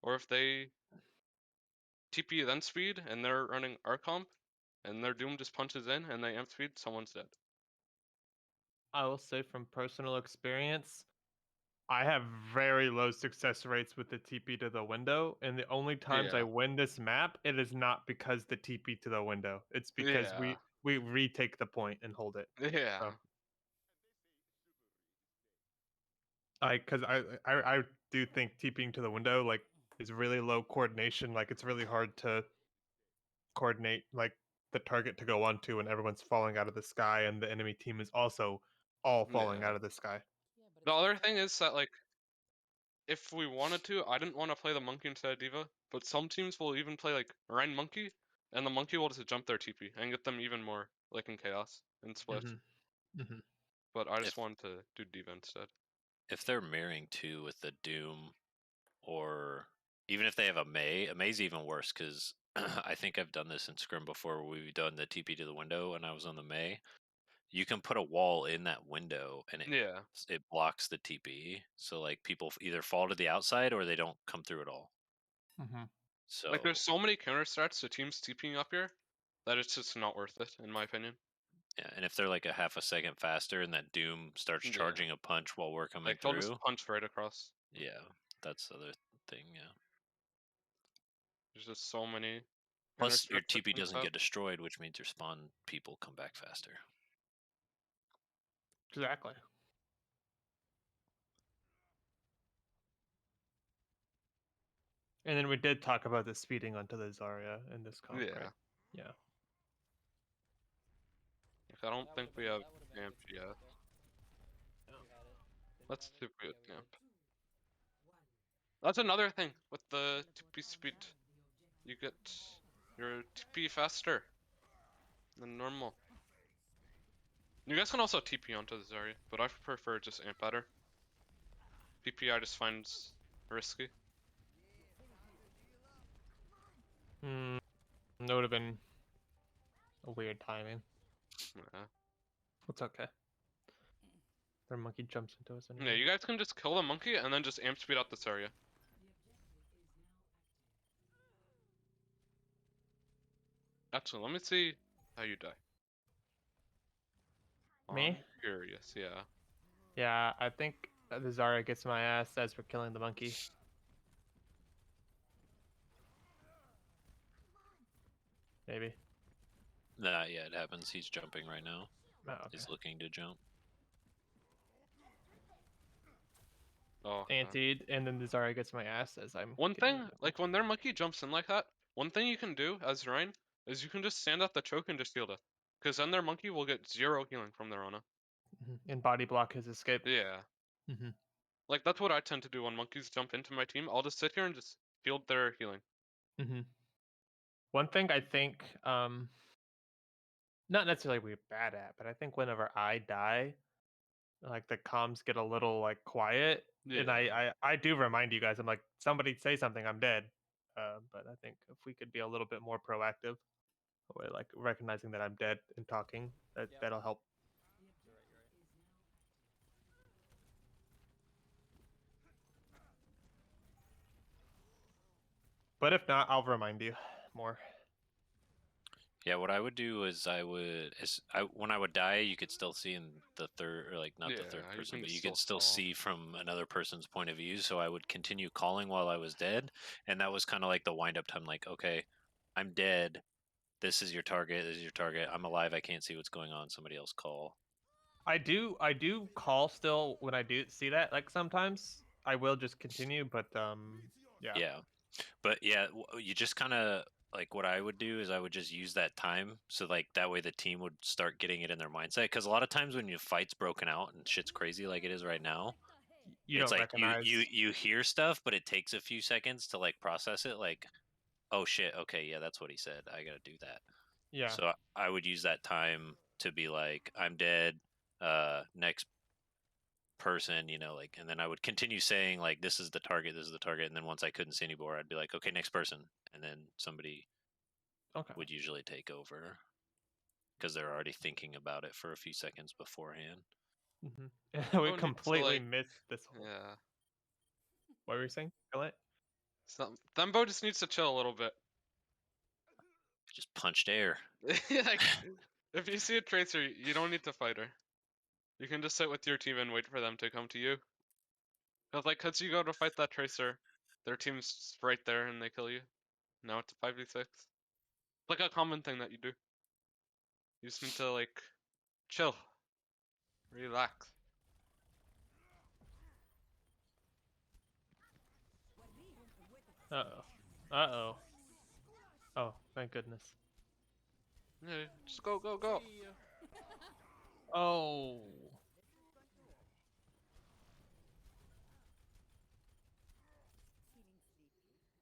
Or if they TP then speed and they're running our comp, and their Doom just punches in and they amp speed, someone's dead. I will say from personal experience, I have very low success rates with the TP to the window, and the only times I Yeah. win this map, it is not because the TP to the window. It's because Yeah. we retake the point and hold it. Yeah. So, because I do think TPing to the window like is really low coordination. Like it's really hard to coordinate like the target to go onto when everyone's falling out of the sky and the enemy team is also all falling Yeah. out of the sky. Yeah, but The it's other not thing like is that like if we wanted to, I didn't want to play the monkey instead of Diva, but some teams will even play like Rhine monkey, and the monkey will just jump their TP and get them even more like in chaos and split. But I just wanted to do Diva instead. If they're mirroring too with the Doom, or even if they have a May's even worse because I think I've done this in Scrim before. We've done the TP to the window, and I was on the May. You can put a wall in that window, and it blocks the TP. So like people either fall to the outside or they don't come through at all. So like there's so many counter strats to teams TPing up here that it's just not worth it in my opinion. yeah, and if they're like a half a second faster and that Doom starts charging a punch while we're coming like they'll through, just punch right across. Yeah, that's the other thing. Yeah. There's just so many. Plus, your TP doesn't get destroyed, which means your spawn people come back faster. Exactly. And then we did talk about the speeding onto the Zarya in this comp, right? Yeah. I don't think we have amp yet. Let's see if we have amp. That's another thing with the TP speed. You get your TP faster than normal. You guys can also TP onto the Zarya, but I prefer just amp better. PP I just find risky. That would have been a weird timing. Yeah. It's okay. Their monkey jumps into us anyway. Yeah, you guys can just kill the monkey and then just amp speed out this area. Actually, let me see how you die. Me? I'm curious, yeah. Yeah, I think the Zarya gets my ass as we're killing the monkey. Maybe. Nah, yeah, it happens. He's jumping right now. Oh, okay. He's looking to jump. Oh. Antied, and then the Zarya gets my ass as I'm. One thing, like when their monkey jumps in like that, one thing you can do as Rhine is you can just stand at the choke and just shield it. Because then their monkey will get 0 healing from their Ana. And body block his escape. Yeah. Like that's what I tend to do when monkeys jump into my team. I'll just sit here and just shield their healing. One thing I think, not necessarily we're bad at, but I think whenever I die, like the comms get a little like quiet, and I do remind you guys. I'm like, somebody say something, I'm dead. But I think if we could be a little bit more proactive, like recognizing that I'm dead and talking, that'll help. You're right. But if not, I'll remind you more. Yeah, what I would do is when I would die, you could still see in the third, or like not the third person, but you could still see from another person's point of view. So I would continue calling while I was dead, and that was kind of like the wind up time. Like, okay, I'm dead. This is your target. This is your target. I'm alive. I can't see what's going on. Somebody else call. I do call still when I do see that. Like sometimes I will just continue, but yeah. Yeah, but yeah, you just kind of. Like what I would do is I would just use that time so like that way the team would start getting it in their mindset, because a lot of times when your fight's broken out and shit's crazy like it is right now, You it's don't like recognize. you hear stuff, but it takes a few seconds to like process it. Like, oh shit, okay, yeah, that's what he said. I gotta do that. Yeah. So I would use that time to be like, I'm dead. Next person, you know, like, and then I would continue saying like, this is the target, and then once I couldn't see anymore, I'd be like, okay, next person, and then somebody would usually take over because they're already thinking about it for a few seconds beforehand. We completely missed this whole. Yeah. What were you saying? Gallant? Thembo just needs to chill a little bit. Just punched air. Like, if you see a tracer, you don't need to fight her. You can just sit with your team and wait for them to come to you. Cause you go to fight that tracer, their team's right there and they kill you. Now it's a 5v6. Like a common thing that you do. You just need to like chill, relax. Uh-oh. Oh, thank goodness. Yeah, just go, go, go. Oh.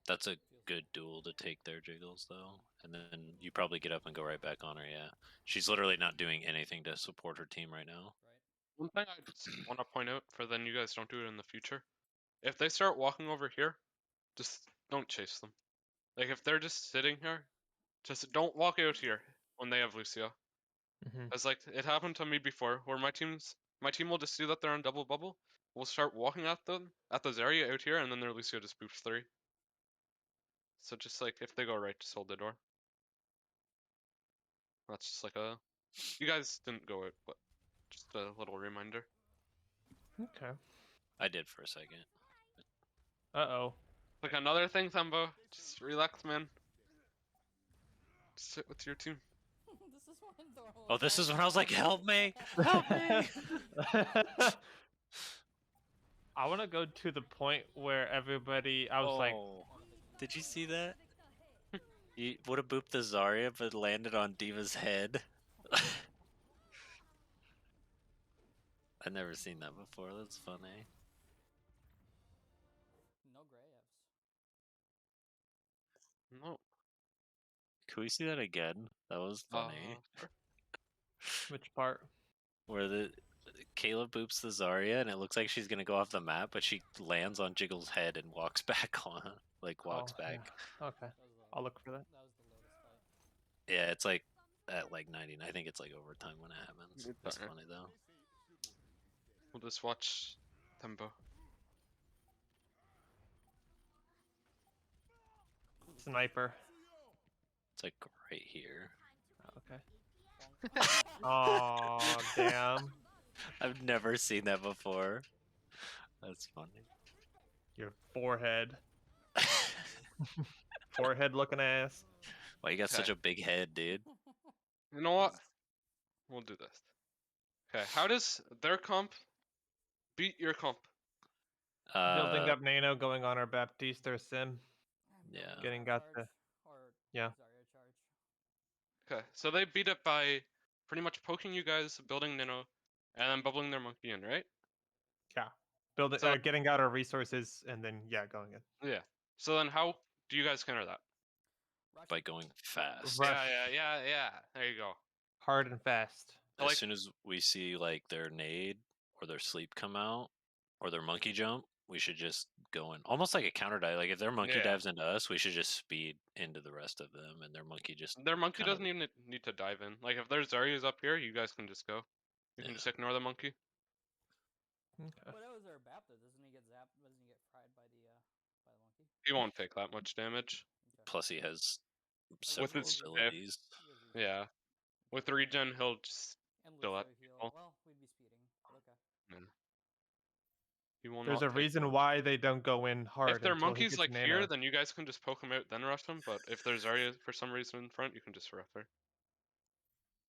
That's a good duel to take their Jiggles, though. And then you probably get up and go right back on her, yeah. She's literally not doing anything to support her team right now. One thing I just want to point out, for then you guys don't do it in the future. If they start walking over here, just don't chase them. Like, if they're just sitting here, just don't walk out here when they have Lucio. As like, it happened to me before, where my team will just see that they're on double bubble. We'll start walking at them, at the Zarya out here, and then their Lucio just boosts 3. So just like, if they go right, just hold the door. That's just like a... You guys didn't go out, but just a little reminder. Okay. I did for a second. Uh-oh. Like another thing, Thembo, just relax, man. Just sit with your team. Oh, this is when I was like, help me! Help me! I want to go to the point where everybody, I was like... Did you see that? You would have booped the Zarya, but landed on D.Va's head. I've never seen that before, that's funny. No Graves. No. Can we see that again? That was funny. Which part? Where the Caleb boops the Zarya, and it looks like she's gonna go off the map, but she lands on Jiggle's head and walks back on, like walks back. Yeah. Okay, I'll look for that. That was the latest fight. Yeah, it's like at like 99. I think it's like overtime when it happens. It's funny though. We'll just watch Thembo. Sniper. It's like right here. Okay. Oh, damn. I've never seen that before. That's funny. Your forehead. Forehead looking ass. Why you got such a big head, dude? You know what? We'll do this. Okay, how does their comp beat your comp? Building up Nano, going on our Baptiste or Sim. Yeah. Getting got the... Yeah. Okay, so they beat it by pretty much poking you guys, building Nano, and then bubbling their monkey in, right? Yeah. Building, So- getting out our resources, and then, yeah, going in. Yeah. So then how do you guys counter that? By going fast. Rush. Yeah. There you go. Hard and fast. As soon as we see like their nade or their sleep come out or their monkey jump, we should just go in almost like a counter dive. Like if their monkey dives into us, we should just speed into the rest of them, and their monkey just doesn't even need to dive in. Like if there's Zarya's up here, you guys can just go. You can just ignore the monkey. Okay. What was our Baptist? Doesn't he get zapped? Doesn't he get fried by the monkey? He won't take that much damage. Plus he has several abilities. Yeah. With regen, he'll just still at people. Well, we'd be speeding, but okay. Yeah. He will There's not a reason why they don't go in hard. If their until he monkey's gets like Nano. here, then you guys can just poke him out, then rush him. But if there's Zarya for some reason in front, you can just rough her.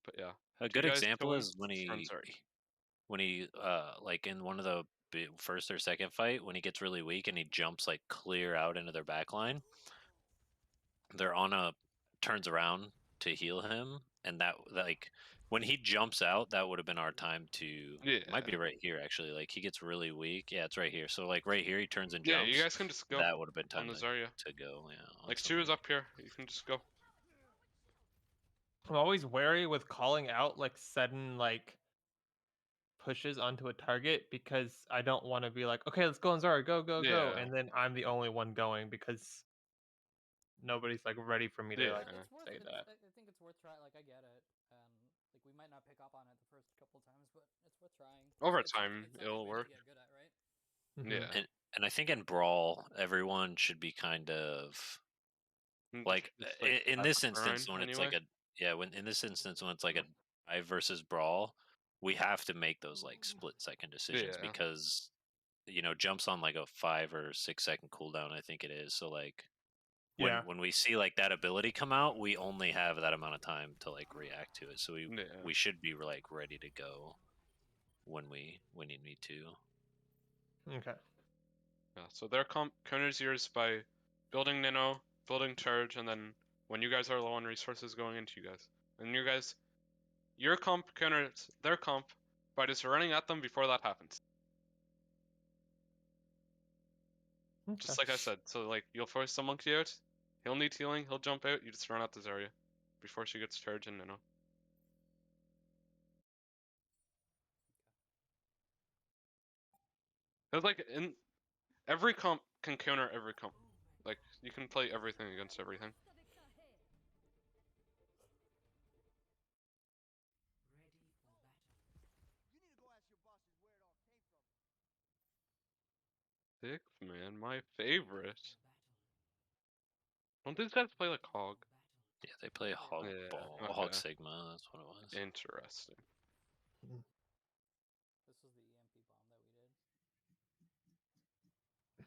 But yeah. A good example is when he like in one of the first or second fight when he gets really weak and he jumps like clear out into their back line. Their Ana turns around to heal him, and that like when he jumps out, that would have been our time to. Yeah. It might be right here actually. Like he gets really weak. Yeah, it's right here. So like right here, he turns and Yeah, jumps. you guys can just go. That would have been on time the Zarya. to go. Yeah. Like 2 is up here. You can just go. I'm always wary with calling out like sudden like pushes onto a target because I don't want to be like, okay, let's go on Zara, go, go, go, Yeah. and then I'm the only one going because nobody's like ready for me to like Yeah. It's worth. say that. I think it's worth trying. Like I get it, and like we might not pick up on it the first couple times, but it's worth trying. Over It's time, something it'll we work. need to get good at, right? Yeah. And I think in Brawl, everyone should be kind of like in this instance when it's like when in this instance when it's like a dive versus Brawl, we have to make those like split-second decisions because jumps on like a 5 or 6 second cooldown, I think it is. So like when we see like that ability come out, we only have that amount of time to like react to it. So we should be like ready to go when you need to. Okay. Yeah, so their comp counters yours by building Nano, building Charge, and then when you guys are low on resources, going into you guys. And your comp counters their comp by just running at them before that happens. Okay. Just like I said, so like you'll force the monkey out, he'll need healing, he'll jump out, you just run out to Zarya before she gets Charge and Nano. Cause like in every comp can counter every comp. Like you can play everything against everything. Sick man, my favorite. Don't these guys play like Hog? Yeah, they play Hog Ball, Hog Sigma. That's what it was. Interesting. This was the EMP bomb that we did.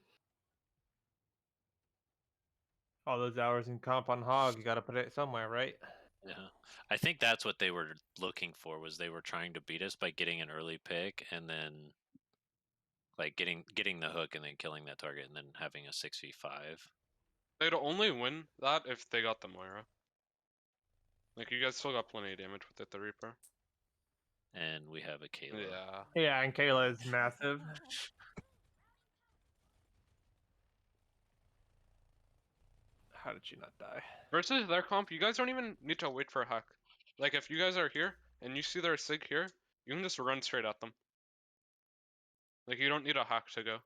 All those hours in comp on Hog, you got to put it somewhere, right? Yeah, I think that's what they were looking for. Was they were trying to beat us by getting an early pick and then like getting the hook and then killing that target and then having a 6v5. They'd only win that if they got the Moira. Like you guys still got plenty of damage with the Reaper. And we have a Kayla. Yeah. Yeah, and Kayla is massive. How did she not die? Versus their comp, you guys don't even need to wait for a hack. Like if you guys are here and you see their Sig here, you can just run straight at them. Like you don't need a hack to go.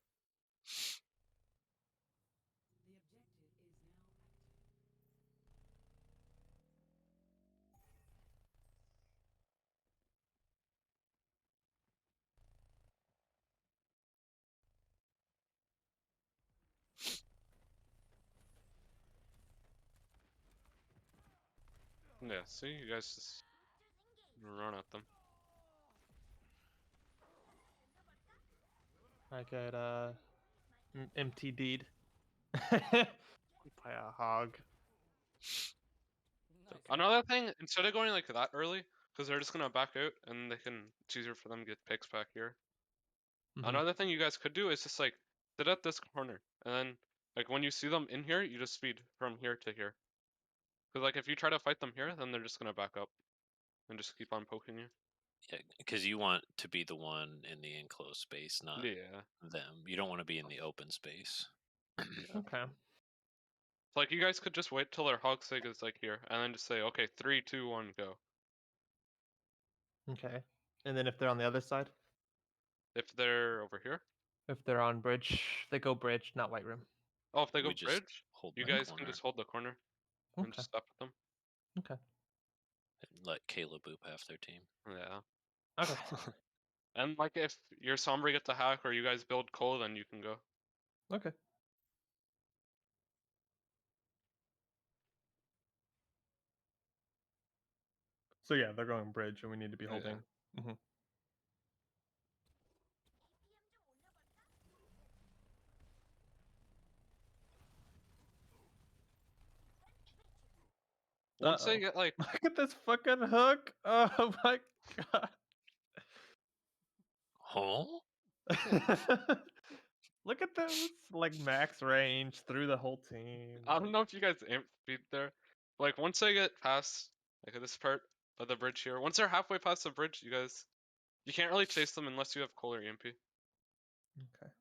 Yeah, see, you guys just run at them. I get MTD'd by a Hog. Nice. Another thing, instead of going like that early, because they're just gonna back out and it's easier for them to get picks back here. Another thing you guys could do is just like sit at this corner and then like when you see them in here, you just speed from here to here. Because like if you try to fight them here, then they're just gonna back up and just keep on poking you. Yeah, because you want to be the one in the enclosed space, not them. You don't want to be in the open space. Okay. So like you guys could just wait till their Hog Sig is like here, and then just say, okay, 3, 2, 1, go. Okay. And then if they're on the other side? If they're over here? If they're on bridge, they go bridge, not white room. Oh, if they go We just bridge, hold you the guys corner can just hold the corner and Okay. just stop at them. Okay. and let Kayla boop half their team. Yeah. Okay. And like if your Sombra gets a hack or you guys build Cole, then you can go. Okay. So yeah, they're going bridge, and we need to be holding. Mm-hmm. Once they get like look at this fucking hook! Oh my god! Huh? Look at this, like max range through the whole team. I don't know if you guys amp speed there. Like once they get past like this part, of the bridge here. Once they're halfway past the bridge, you can't really chase them unless you have Cole or EMP. Okay.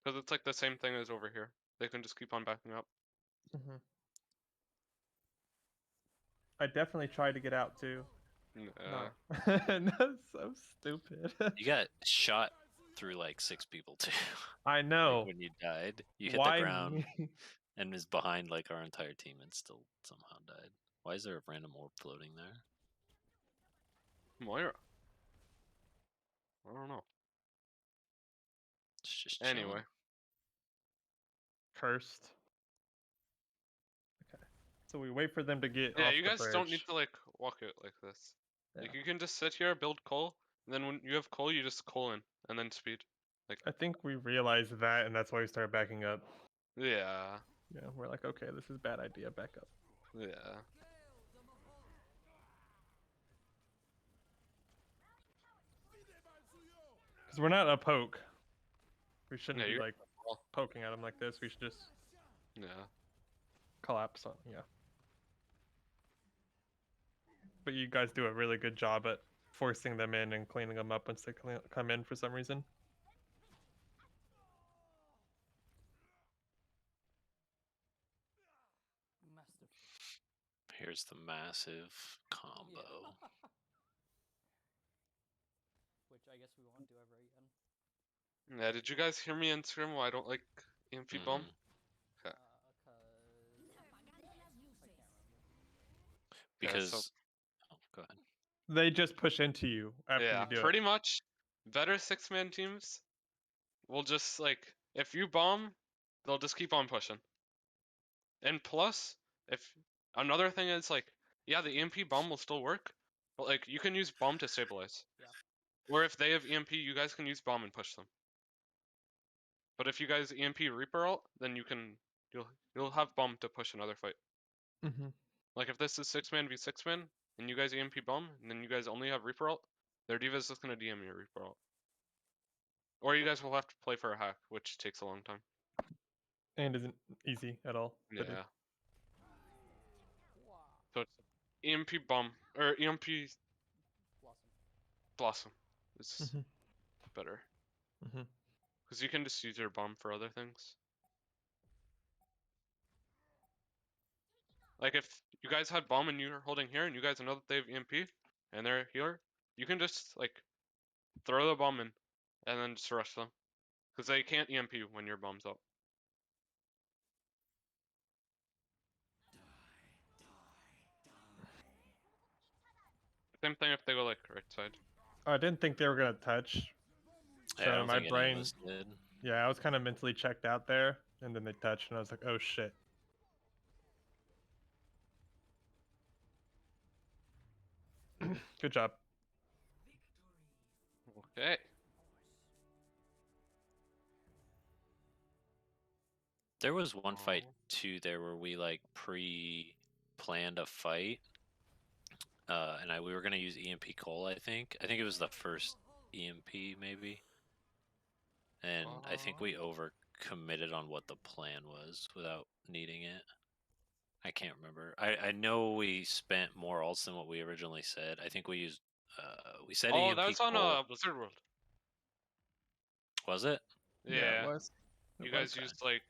Because it's like the same thing as over here. They can just keep on backing up. I definitely tried to get out too. No. That's so stupid. You got shot through like 6 people too. I Like, know. when you died, you hit Why the ground me? and is behind like our entire team and still somehow died. Why is there a random orb floating there? Moira. I don't know. It's just Anyway. chilling. Cursed. Okay. So we wait for them to get Yeah, off you the guys bridge. don't need to like walk it like this. Yeah. Like you can just sit here, build coal, and then when you have coal, you just coal in and then speed. Like I think we realized that, and that's why we started backing up. yeah, Yeah, we're like, okay, this is a bad idea. Back up. yeah. Because we're not a poke. We shouldn't Yeah, be you're like poking at them like this. We should just yeah. collapse on. Yeah. But you guys do a really good job at forcing them in and cleaning them up once they come in for some reason. Here's the massive combo. Yeah. Which I guess we won't do ever again. Yeah, did you guys hear me in Scrim why I don't like EMP bomb? Okay. Because so, oh, go ahead. They just push into you after yeah, you do pretty much better 6-man teams will just like if you bomb, they'll just keep on pushing. And plus, if another thing is like, yeah, the EMP bomb will still work, but like you can use bomb to stabilize. Yeah. Or if they have EMP, you guys can use bomb and push them. But if you guys EMP Reaper ult, then you'll have bomb to push another fight. it. Mm-hmm. Like if this is 6-man v 6-man, and you guys EMP bomb, and then you guys only have Reaper ult, their D.Va's just gonna DM your Reaper ult. Or you guys will have to play for a hack, which takes a long time. And isn't easy at all. Yeah. Wow. So it's EMP bomb or EMP Blossom is better. Because you can just use your bomb for other things. Like if you guys had bomb and you're holding here and you guys know that they have EMP and they're here, you can just like throw the bomb in and then just rush them. Because they can't EMP when your bomb's up. Same thing if they go like right side. I didn't think they were gonna touch. So Yeah, I don't my think brain, any of us did. yeah, I was kind of mentally checked out there, and then they touched, and I was like, oh shit. Good job. Okay. There was one fight too there where we like pre-planned a fight, and we were gonna use EMP Cole. I think it was the first EMP maybe, and I think we over-committed on what the plan was without needing it. I can't remember. I know we spent more ults than what we originally said. I think we said EMP that was Cole. on Blizzard World. Was it? Yeah. It was. You guys used like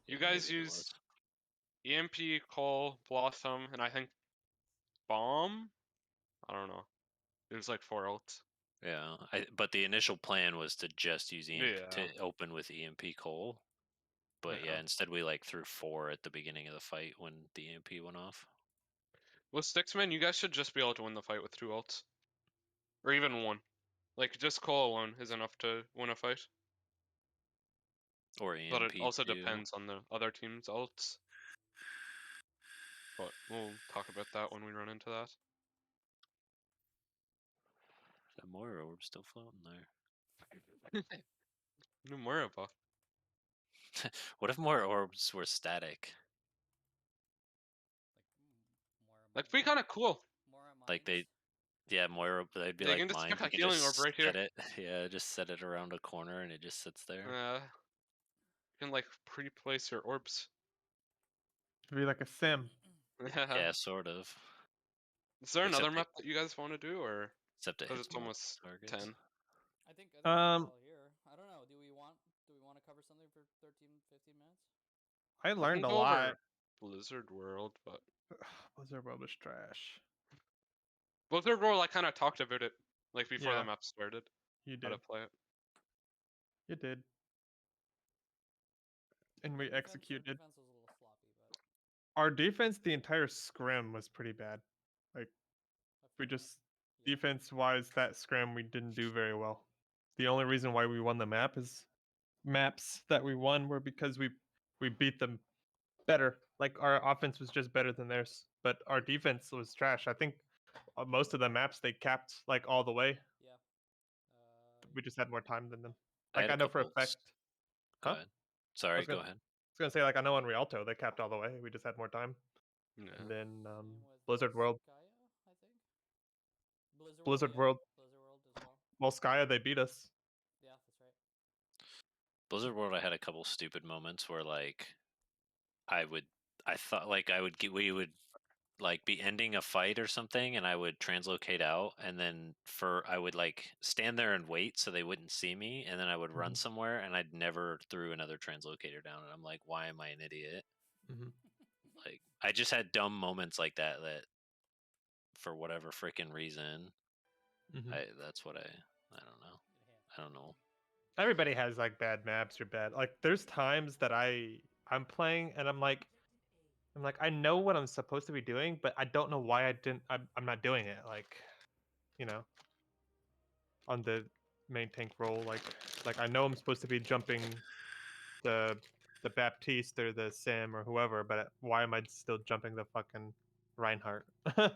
used EMP, Cole, Blossom, and I think Bomb? I don't know. It was like 4 ults. Yeah, but the initial plan was to just use EMP Yeah. to open with EMP Cole. But yeah, instead we like threw 4 at the beginning of the fight when the EMP went off. With 6-man, you guys should just be able to win the fight with 2 ults. Or even 1. Like, just Cole alone is enough to win a fight. Or EMP But it also too. depends on the other team's ults. But we'll talk about that when we run into that. The Moira orb's still floating there. New Moira buff. What if more orbs were static? That'd be kind of cool. Like Moira, they'd be They like can just mine. stick a You can healing orb just right here. set it. Yeah, just set it around a corner and it just sits there. You can like pre-place your orbs. It'd be like a sim. Yeah, sort of. Is there Except another it- map that you guys want to do, or Except it because hits it's more almost targets. 10? I think that's all here. I don't know. Do we want to cover something for 13, 15 minutes? I We learned can a go over lot. Blizzard World, but Blizzard World was trash. Blizzard World, I kind of talked about it like before Yeah. the map started. You How did. to play it. You did. And we executed. Defense was a little sloppy, but Our defense, the entire scrim was pretty bad. Like, we just, defense-wise, that scrim, we didn't do very well. The only reason why we won the maps that we won were because we beat them better. Like, our offense was just better than theirs, but our defense was trash. I think most of the maps they capped like all the way. yeah. We just had more time than them. I Like, had I a know for a couple. fact. Go Huh? ahead. Sorry, go gonna- ahead. I was gonna say, like, I know on Rialto they capped all the way. We just had more time. Yeah. And then Same with Blizzard World. Skya, I think. Blizzard yeah. World. Blizzard World as well. Well, Skya, they beat us. Yeah, that's right. Blizzard World, I had a couple stupid moments where like I thought like we would like be ending a fight or something, and I would translocate out, and then I would like stand there and wait so they wouldn't see me, and then I would run somewhere, and I'd never threw another translocator down, and I'm like, why am I an idiot? Like, I just had dumb moments like that for whatever freaking reason, that's what I don't know. Everybody has like bad maps or bad, like, there's times that I'm playing and I'm like I know what I'm supposed to be doing, but I don't know why I'm not doing it. Like, you know, on the main tank role, like I know I'm supposed to be jumping the Baptiste or the Sam or whoever, but why am I still jumping the fucking Reinhardt? Okay,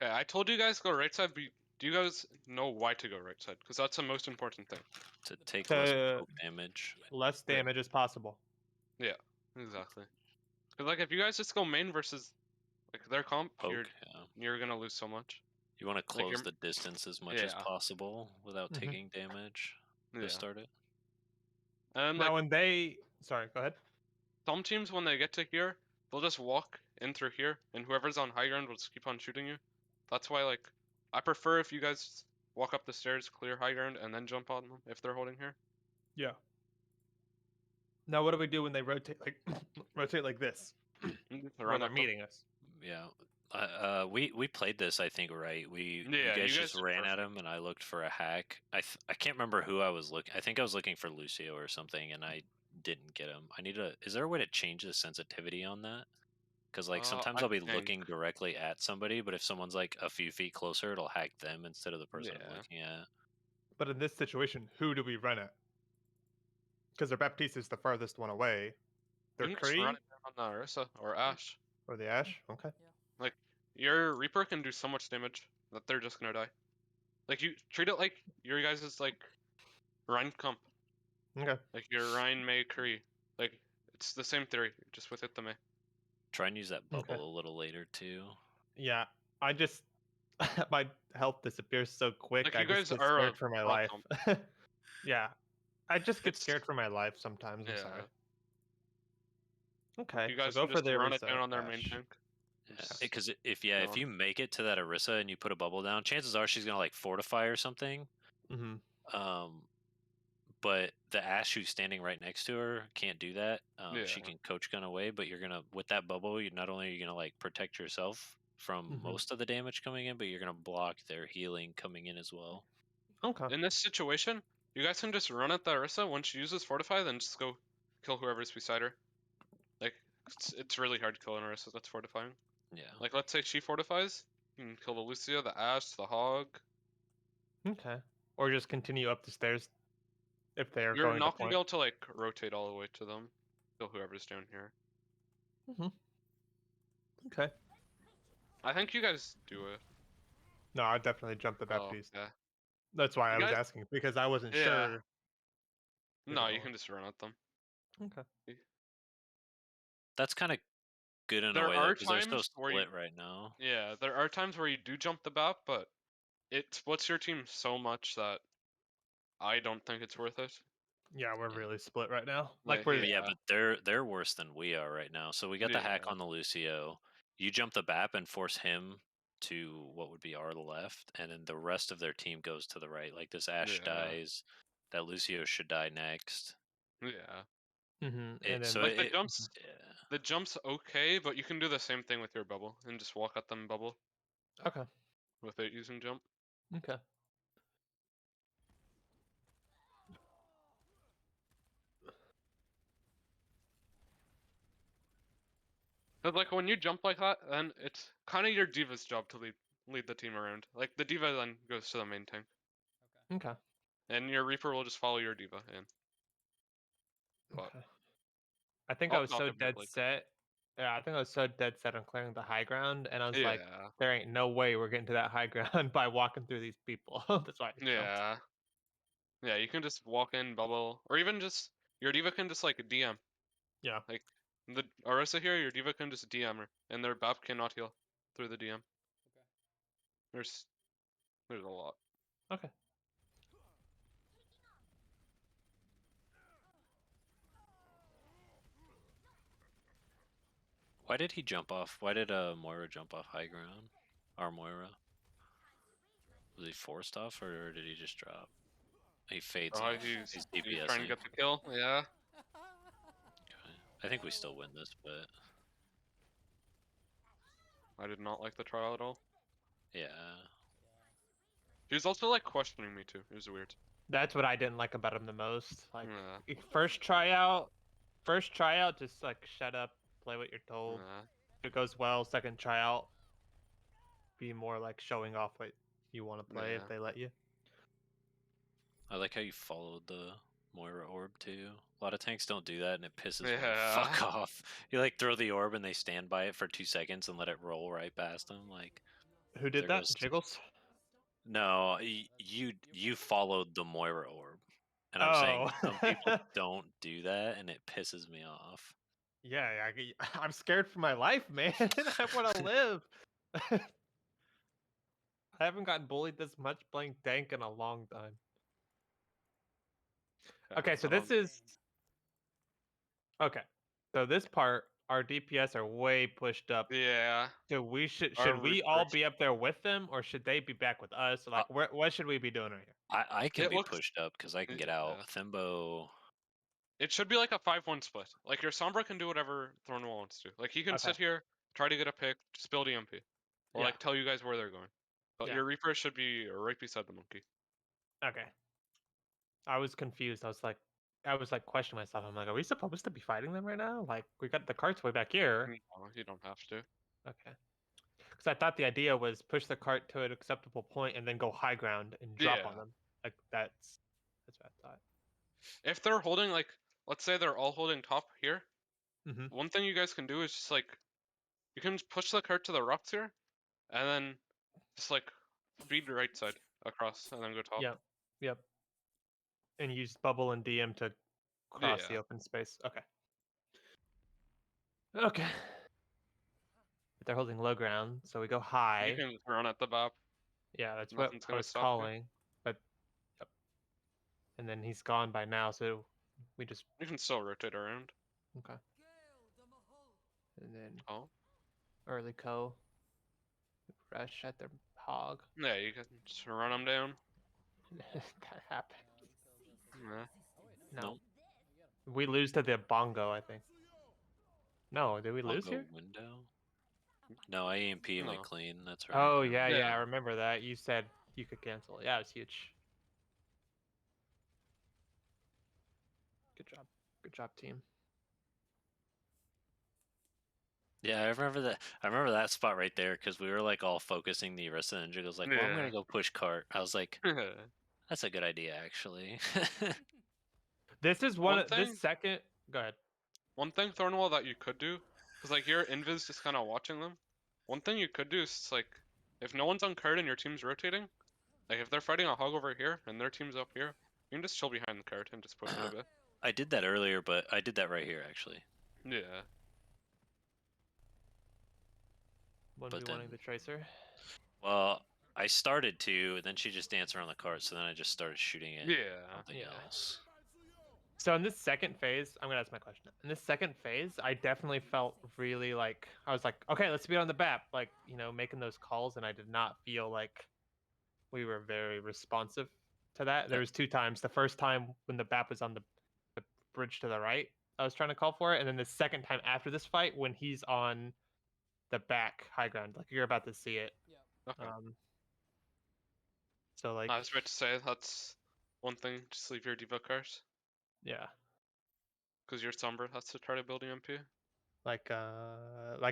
I told you guys go right side, but do you guys know why to go right side? Because that's the most important thing. To take less poke damage. Less damage as possible. Yeah, exactly. Because like if you guys just go main versus like their comp, Poke, you're gonna lose so much. You want to close you're- the distance as much as possible without Mhm. taking damage to start it. And Now, like when they, sorry, go ahead. some teams, when they get to here, they'll just walk in through here, and whoever's on high ground will just keep on shooting you. That's why like I prefer if you guys walk up the stairs, clear high ground, and then jump on them if they're holding here. Yeah. Now, what do we do when they rotate like this? Where Run they're up them. meeting us. Yeah. We played this, I think, right? You guys just did ran at perfect. him, and I looked for a hack. I can't remember who I was looking. I think I was looking for Lucio or something, and I didn't get him. Is there a way to change the sensitivity on that? Because like sometimes I I'll be think. looking directly at somebody, but if someone's like a few feet closer, it'll hack them instead of the person I'm looking at. But in this situation, who do we run at? Because their Baptiste is the farthest one away. Their You can just run Kree it on the Orisa or Ash. or the Ash? Okay. Like your Reaper can do so much damage that they're just gonna die. Like you treat it like your guys is like Rhine comp. Okay. Like your Rhine May Kree. Like it's the same theory, just with it the May. Try and use that bubble a little later too. Yeah, I just my health disappears so quick. Like I you just guys get are scared for my life. Yeah, I just get It's- scared for my life sometimes. I'm sorry. Okay, You guys so go can for just the run it Orisa down on their main Ash. tank. Because if you make it to that Orisa and you put a bubble down, chances are she's gonna like fortify or something. But the Ash who's standing right next to her can't do that. She can coach gun away, but you're gonna with that bubble. You not only are you gonna like protect yourself from most of the damage coming in, but you're gonna block their healing coming in as well. Okay. In this situation, you guys can just run at the Orisa. Once she uses fortify, then just go kill whoever's beside her. Like it's really hard to kill an Orisa that's fortifying. Yeah. Like let's say she fortifies, you can kill the Lucio, the Ash, the Hog. Okay. Or just continue up the stairs if they are You're going not to gonna point. be able to like rotate all the way to them. Kill whoever's down here. Okay. I think you guys do it. No, I definitely jumped the Baptiste. Yeah. That's why I was guys- asking, because I wasn't Yeah. sure. No, you can just run at them. Okay. That's kind of good in There a way are because they're so times where split right now. Yeah, there are times where you do jump the BAP, but it splits your team so much that I don't think it's worth it. Yeah, we're really split right now. Like, we're Yeah, but they're worse than we are right now. So we got the hack on the Lucio. You jump the BAP and force him to what would be our left, and then the rest of their team goes to the right. Like this Ashe dies, that Lucio should die next. Yeah. And then So like the jump's okay, but you can do the same thing with your bubble and just walk at them bubble. Okay. Without using jump. Okay. Cause like when you jump like that, then it's kind of your D.Va's job to lead the team around. Like the D.Va then goes to the main tank. Okay. And your Reaper will just follow your D.Va in. But Okay. I think I was so dead set. Yeah, I think I was so dead set on clearing the high ground, and I was like, there ain't no way we're getting to that high ground by walking through these people. That's why I jumped. Yeah, you can just walk in, bubble, or even just your D.Va can just like DM. Yeah. Like the Orisa here, your D.Va can just DM her, and their BAP cannot heal through the DM. Okay. There's a lot. Okay. Why did he jump off? Why did Moira jump off high ground? Our Moira. Was he forced off, or did he just drop? He fades off. He's DPSing. He's trying to get the kill, yeah. Okay. I think we still win this, but... I did not like the trial at all. Yeah. He was also like questioning me too. It was weird. That's what I didn't like about him the most. Like first tryout, just like shut up, play what you're told. If it goes well, second tryout, be more like showing off what you want to play if they let you. I like how you followed the Moira orb too. A lot of tanks don't do that, and it pisses me fuck off. You like throw the orb and they stand by it for 2 seconds and let it roll right past them. Like, who did that? Jiggles? No, you followed the Moira orb, and I'm saying some people don't do that, and it pisses me off. Yeah, I'm scared for my life, man. I want to live. I haven't gotten bullied this much playing tank in a long time. Okay, so this is... Okay, so this part, our DPS are way pushed up. Yeah. So we should we all be up there with them, or should they be back with us? Like, what should we be doing right here? I can be pushed up because I can get out. Thimbo... It should be like a 5-1 split. Like your Sombra can do whatever Thornwall wants to. Like he can sit here, try to get a pick, just build EMP. Or like tell you guys where they're going. But your Reaper should be right beside the monkey. Okay. I was confused. I was like questioning myself. I'm like, are we supposed to be fighting them right now? Like, we got the carts way back here. No, you don't have to. Okay. Because I thought the idea was push the cart to an acceptable point and then go high ground and drop on them. Like that's what I thought. If they're holding like, let's say they're all holding top here. One thing you guys can do is just like, you can just push the cart to the rocks here, and then just like speed the right side across and then go top. Yep. And use bubble and DM to cross the open space. Okay. But they're holding low ground, so we go high. You can just run at the BAP. Yeah, that's what I was calling. But and then he's gone by now, so we just... You can still rotate around. Okay. And then early co. Rush at their hog. Yeah, you can just run them down. That happened. Yeah. No. We lose to the bongo, I think. No, did we lose here? Window? No, I EMP my clean. That's right. Oh yeah, I remember that. You said you could cancel. Yeah, it's huge. Good job, team. Yeah, I remember that spot right there because we were like all focusing the Orisa, and Jiggle's like, "Well, I'm gonna go push cart." I was like, "That's a good idea, actually." This is this second. Go ahead. One thing, Thornwall, that you could do, because like your Invis just kind of watching them. One thing you could do is like, if no one's on cart and your team's rotating, like if they're fighting a hog over here and their team's up here, you can just chill behind the cart and just push it a bit. I did that earlier, but I did that right here actually. Yeah. But then, wanting the tracer? Well, I started to, and then she just danced around the cart, so then I just started shooting it. Yeah. Something else. So in this second phase, I'm gonna ask my question. In this second phase, I definitely felt really like I was like, okay, let's be on the BAP, like making those calls, and I did not feel like we were very responsive to that. There was 2 times. The first time when the BAP was on the bridge to the right, I was trying to call for it, and then the second time after this fight when he's on the back high ground, like you're about to see it. Yeah. Okay. So like, I was about to say that's one thing. Just leave your diva cars, yeah, because your Sombra has to try to build EMP. like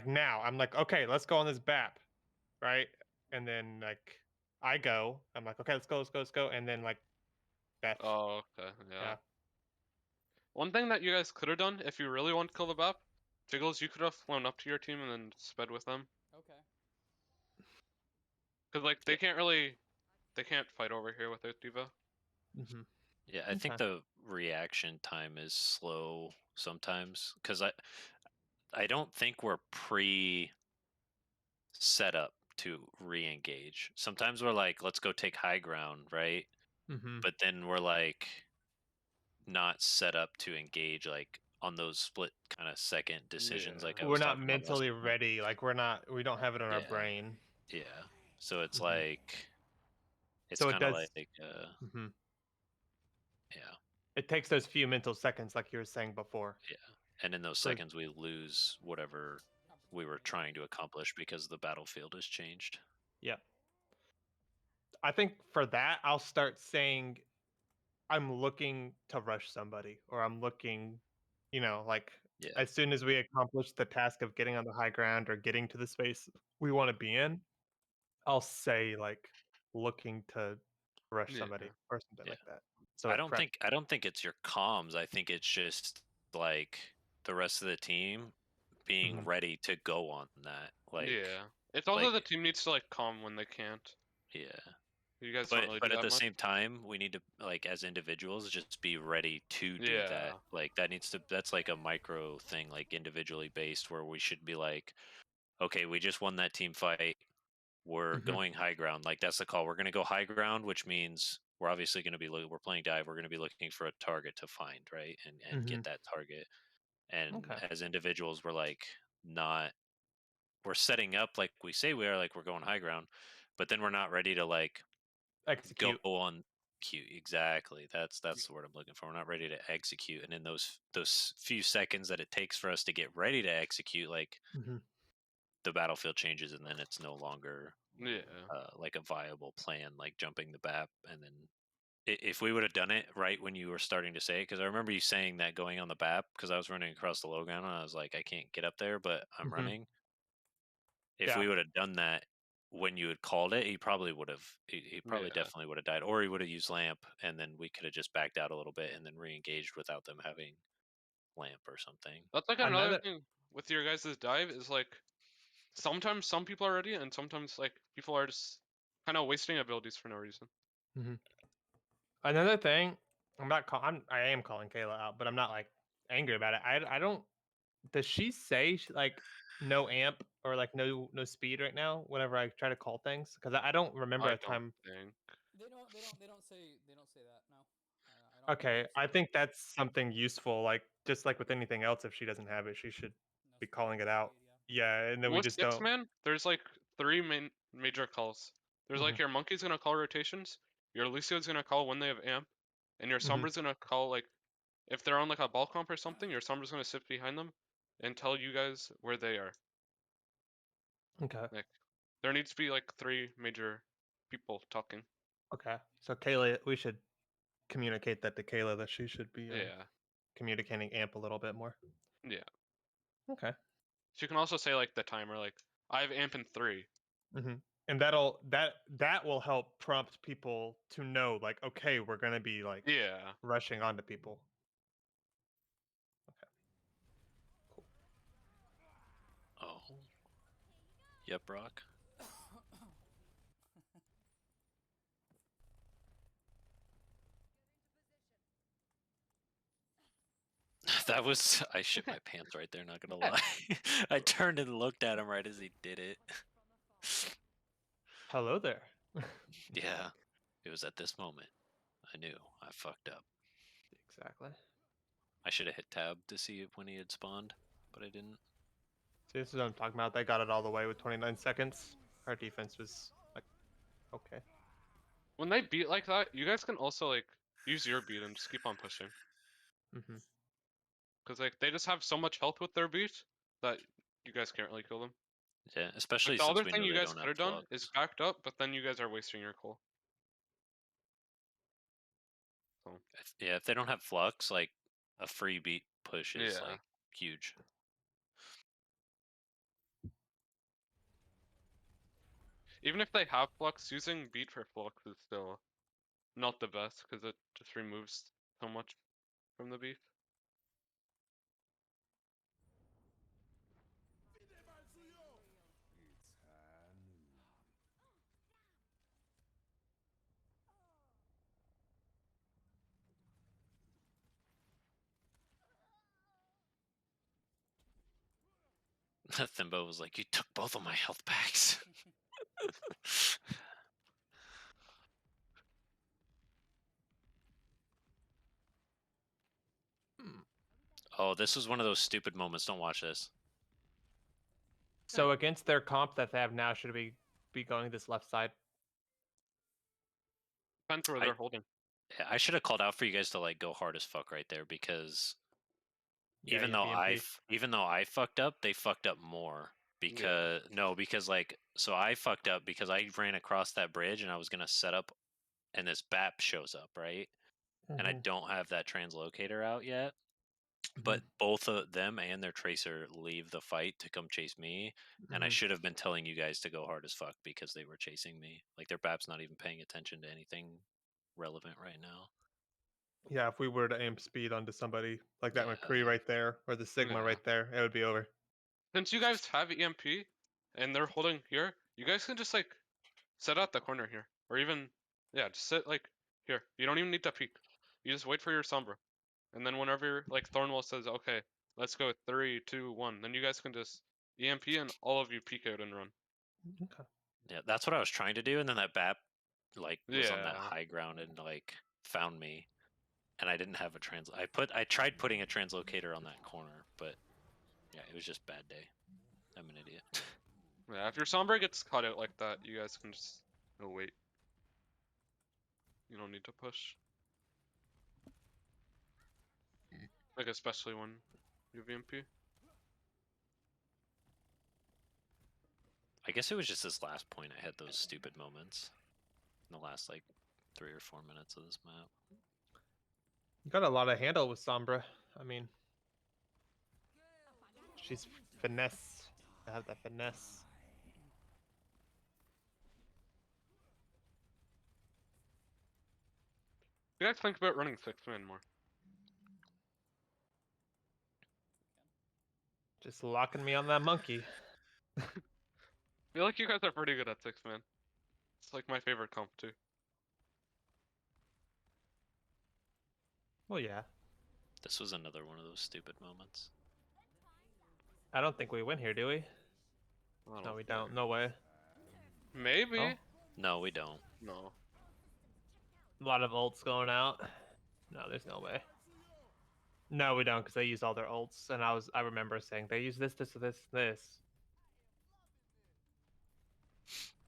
now I'm like, okay, let's go on this BAP, right? And then like I go, I'm like, okay, let's go, and then like Beth. Oh, okay, yeah. Yeah. One thing that you guys could have done if you really want to kill the BAP, Jiggles, you could have flown up to your team and then sped with them. Okay. Because like they can't fight over here with their diva. Mm-hmm. Yeah, I think the reaction time is slow sometimes because I don't think we're set up to re-engage. Sometimes we're like, let's go take high ground, right? Mm-hmm. But then we're like not set up to engage like on those split kind of second decisions. Yeah. Like I We're was not talking about last mentally time. ready. Like we don't have it in our Yeah. brain. Yeah. So it's Mhm. like it's So it kind of does. like Mm-hmm. yeah. It takes those few mental seconds, like you were saying before. Yeah. And in those For- seconds we lose whatever we were trying to accomplish because the battlefield has changed. Yeah. I think for that, I'll start saying I'm looking to rush somebody, or I'm looking, like Yeah. as soon as we accomplish the task of getting on the high ground or getting to the space we want to be in, I'll say like looking to rush Yeah. somebody or something Yeah. like that. So I it don't prep. think it's your comms. I think it's just like the rest of the team being Mhm. ready to go on that. Like Yeah. It's also like the team needs to like calm when they can't. yeah. You guys don't really do But at that the much. same time, we need to like as individuals just be ready to do Yeah. that. Like that's like a micro thing, like individually based, where we should be like, okay, we just won that team fight. We're Mhm. going high ground. Like that's the call. We're gonna go high ground, which means we're obviously gonna be we're playing dive. We're gonna be looking for a target to find, right, and get Mhm. that target. And Okay. as individuals, we're like not we're setting up like we say we are, like we're going high ground, but then we're not ready to like go Execute. on cue. Exactly. That's the word I'm looking for. We're not ready to execute. And in those few seconds that it takes for us to get ready to execute, like Mhm. the battlefield changes, and then it's no longer Yeah. like a viable plan, like jumping the BAP. And then if we would have done it right when you were starting to say it, because I remember you saying that going on the BAP, because I was running across the low ground and I was like, I can't get up there, but I'm Mhm. running. If Yeah. we would have done that when you had called it, he probably would have. He probably Yeah. definitely would have died, or he would have used lamp, and then we could have just backed out a little bit and then re-engaged without them having lamp or something. That's like another Another. thing with your guys' dive is like sometimes some people are ready and sometimes like people are just kind of wasting abilities for no reason. Mhm. Another thing, I am calling Kayla out, but I'm not like angry about it. I don't. Does she say like no amp or like no speed right now whenever I try to call things? Because I don't remember I a don't time. think. They don't say that. No. I don't Okay, believe I so. think that's something useful. Like just like with anything else, if she doesn't have it, she should No be speed, calling no it out. speed, yeah. Yeah, and then we With just six don't. man, there's like three major calls. There's like Mhm. your monkey's gonna call rotations, your Lucio's gonna call when they have amp, and your Mhm. Sombra's gonna call like if they're on like a ball comp or something, your Sombra's gonna sit behind them and tell you guys where they are. Okay. Like there needs to be like three major people talking. Okay. So Kayla, we should communicate that to Kayla that she should be Yeah. communicating amp a little bit more. Yeah. Okay. So you can also say like the timer, like I have amp in 3. And that will help prompt people to know like, okay, we're gonna be like Yeah. rushing onto people. Okay. Cool. Oh, yep, Brock. That was I shit my pants right there. Not gonna lie. I turned and looked at him right as he did it. Hello there. Yeah, it was at this moment I knew I fucked up. Exactly. I should have hit tab to see if when he had spawned, but I didn't. See, this is what I'm talking about. They got it all the way with 29 seconds. Our defense was like, okay. When they beat like that, you guys can also like use your beat and just keep on pushing. Mm-hmm. Cause like they just have so much health with their beat that you guys can't really kill them. Yeah, especially Like the since other we thing know you they guys don't could have have done flux. is backed up, but then you guys are wasting your coal. So Yeah, if they don't have flux, like a free beat push is yeah. like huge. Even if they have flux, using beat for flux is still not the best because it just removes so much from the beat. Thimbo was like, "You took both of my health packs." Oh, this was one of those stupid moments. Don't watch this. So against their comp that they have now, should we be going this left side? Depends where they're holding. Yeah, I should have called out for you guys to like go hard as fuck right there because Yeah, even you though BMP. even though I fucked up, they fucked up more because because like so I fucked up because I ran across that bridge and I was gonna set up and this BAP shows up, right? And I don't have that translocator out yet. But both of them and their tracer leave the fight to come chase me, and I should have been telling you guys to go hard as fuck because they were chasing me. Like their BAP's not even paying attention to anything relevant right now. Yeah, if we were to aim speed onto somebody like that Yeah. McCree right there or the Sigma right there, it would be over. Since you guys have EMP and they're holding here, you guys can just like sit at the corner here, or even just sit like here. You don't even need to peek. You just wait for your Sombra, and then whenever like Thornwall says, "Okay, let's go 3, 2, 1," then you guys can just EMP and all of you peek out and run. Okay. Yeah, that's what I was trying to do, and then that BAP like was on that Yeah. high ground and like found me, and I didn't have a I tried putting a translocator on that corner, but yeah, it was just bad day. I'm an idiot. Yeah, if your Sombra gets caught out like that, you guys can just wait. You don't need to push. Like especially when you have EMP. I guess it was just this last point I had those stupid moments in the last like 3 or 4 minutes of this map. You got a lot of handle with Sombra. I mean, she's finesse. I have that finesse. You guys think about running 6-man more. Just locking me on that monkey. I feel like you guys are pretty good at 6-man. It's like my favorite comp too. Well, yeah. This was another one of those stupid moments. I don't think we win here, do we? No, we don't. No way. Maybe. Oh. No, we don't. No. A lot of ults going out. No, there's no way. No, we don't, because they use all their ults, and I remember saying they use this.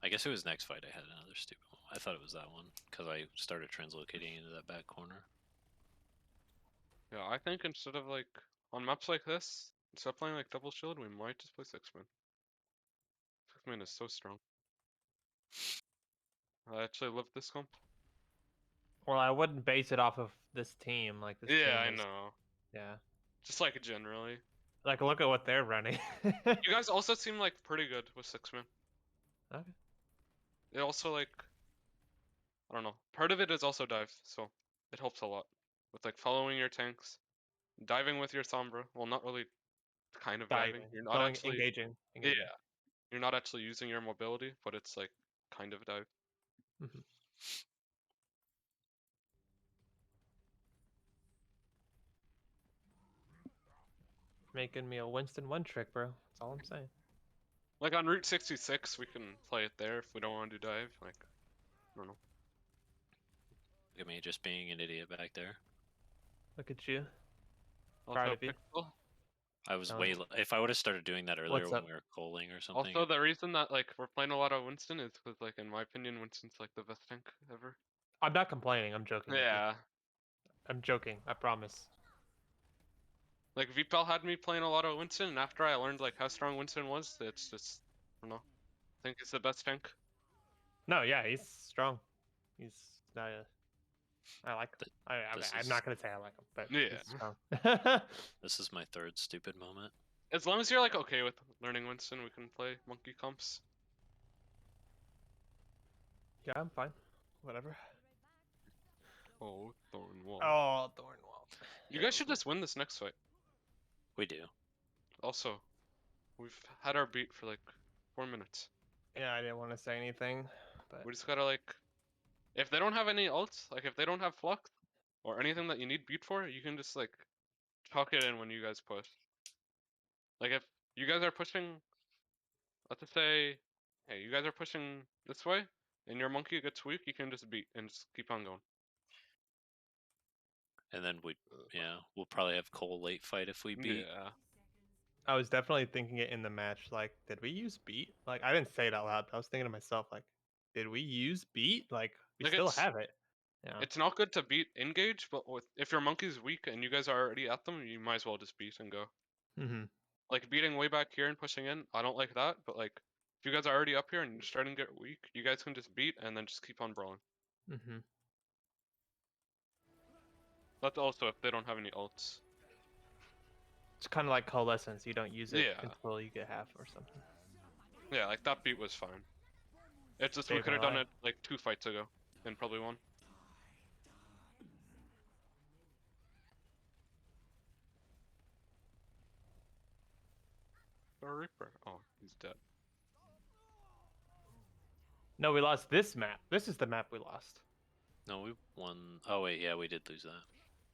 I guess it was next fight I had another stupid one. I thought it was that one because I started translocating into that back corner. Yeah, I think instead of like on maps like this, instead of playing like double shield, we might just play 6-man. 6-man is so strong. I actually love this comp. Well, I wouldn't base it off of this team. Like this. Yeah, I team is, know. Yeah. Just like generally. Like, look at what they're running. You guys also seem like pretty good with 6-man. Okay. It also like, I don't know. Part of it is also dive, so it helps a lot with like following your tanks, diving with your Sombra. Well, not really. Kind of diving. You're not actually engaging. Yeah. You're not actually using your mobility, but it's like kind of dive. Making me a Winston one trick, bro. That's all I'm saying. Like on Route 66, we can play it there if we don't want to do dive. Like, I don't know. Look at me just being an idiot back there. Look at you. Also, to be. Pixel. I was No. way. If I would have started doing that earlier What's when up? we were calling or something. Also, the reason that like we're playing a lot of Winston is because, like, in my opinion, Winston's like the best tank ever. I'm not complaining. I'm joking. with you. Yeah. I'm joking. I promise. Like VPL had me playing a lot of Winston, and after I learned like how strong Winston was, it's just I don't know. I think it's the best tank. No, yeah, he's strong. He's not. I like him. I'm is- not gonna say I like him, but Yeah. he's strong. This is my third stupid moment. As long as you're like okay with learning Winston, we can play monkey comps. Yeah, I'm fine. Whatever. Oh, Thornwall. Oh, Thornwall. You guys should just win this next fight. We do. Also, we've had our beat for like 4 minutes. Yeah, I didn't want to say anything, but We just gotta like, if they don't have any ults, like if they don't have flux or anything that you need beat for, you can just like chalk it in when you guys push. Like if you guys are pushing, let's just say, hey, you guys are pushing this way, and your monkey gets weak, you can just beat and just keep on going. And then we'll probably have Cole late fight if we beat. Yeah. I was definitely thinking it in the match. Like, did we use beat? Like, I didn't say it out loud, but I was thinking to myself, like, did we use beat? Like, we Like, still it's- have it. Yeah. It's not good to beat engage, but if your monkey's weak and you guys are already at them, you might as well just beat and go. Mm-hmm. Like beating way back here and pushing in, I don't like that. But like, if you guys are already up here and you're starting to get weak, you guys can just beat and then just keep on brawling. Mm-hmm. That's also if they don't have any ults. It's kind of like coalescence. You don't use it Yeah. until you get half or something. Yeah, like that beat was fine. It's just we Saved could have my done life. it like 2 fights ago and probably won. The Reaper. Oh, he's dead. No, we lost this map. This is the map we lost. No, we won. Oh wait, yeah, we did lose that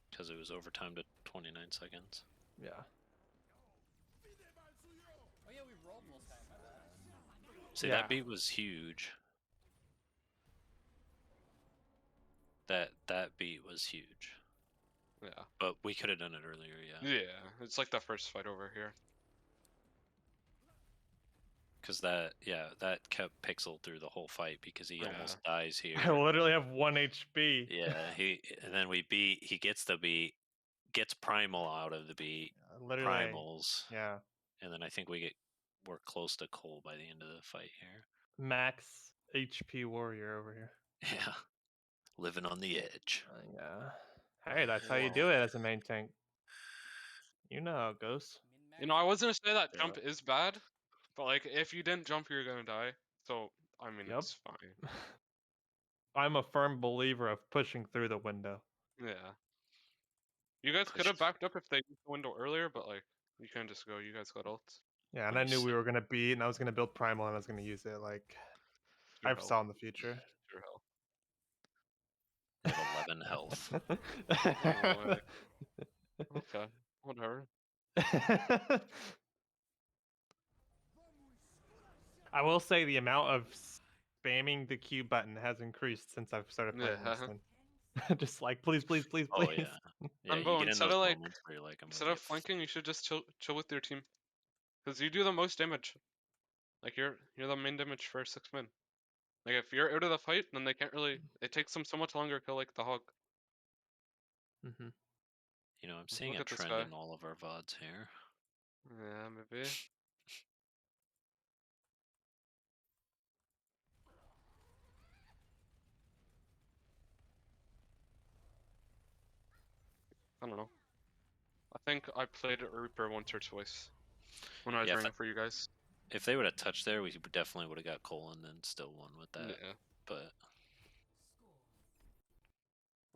because it was overtime to 29 seconds. Yeah. Oh yeah, we rolled most time. My bad. See, Yeah. that beat was huge. That beat was huge. Yeah. But we could have done it earlier, yeah. Yeah, it's like the first fight over here. Because that kept Pixel through the whole fight because he almost dies here. I literally have 1 HP. Yeah, and then he gets the beat, gets Primal out of the beat, Literally. Primals, Yeah. and then I think we're close to Cole by the end of the fight here. Max HP warrior over here. Yeah, living on the edge. Yeah. Hey, that's how you do it as a main tank. You know how it goes. You know, I was gonna say that Yeah. jump is bad, but like if you didn't jump, you're gonna die. So I mean, Yep. it's fine. I'm a firm believer of pushing through the window. Yeah. You guys could have backed up if they used the window earlier, but like you can't just go. You guys got ults. Yeah, and I knew we were gonna beat, and I was gonna build primal, and I was gonna use it. Like, Sure I hell. saw in the future. Sure hell. I have 11 health. Okay, whatever. I will say the amount of spamming the Q button has increased since I've started playing Yeah. Winston. Just like, please, please, please, Oh please. yeah. Yeah, And you Bo, get in instead those of like moments where you're like, instead of flanking, you should just chill with your team, because you do the most damage. Like you're the main damage for 6 men. Like if you're out of the fight, then they can't really. It takes them so much longer to kill like the hog. Mm-hmm. You know, I'm seeing Look a at this trend guy. in all of our VODs here. Yeah, maybe. I don't know. I think I played a Reaper once or twice when I was Yeah, running for you guys. If they would have touched there, we definitely would have got Cole and then still won with that. Yeah. But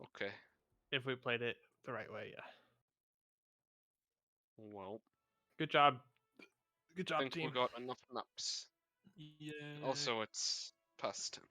Okay. If we played it the right way, yeah. Well, Good job. Good I job, think team. we got enough maps. Yeah. Also, it's past 10.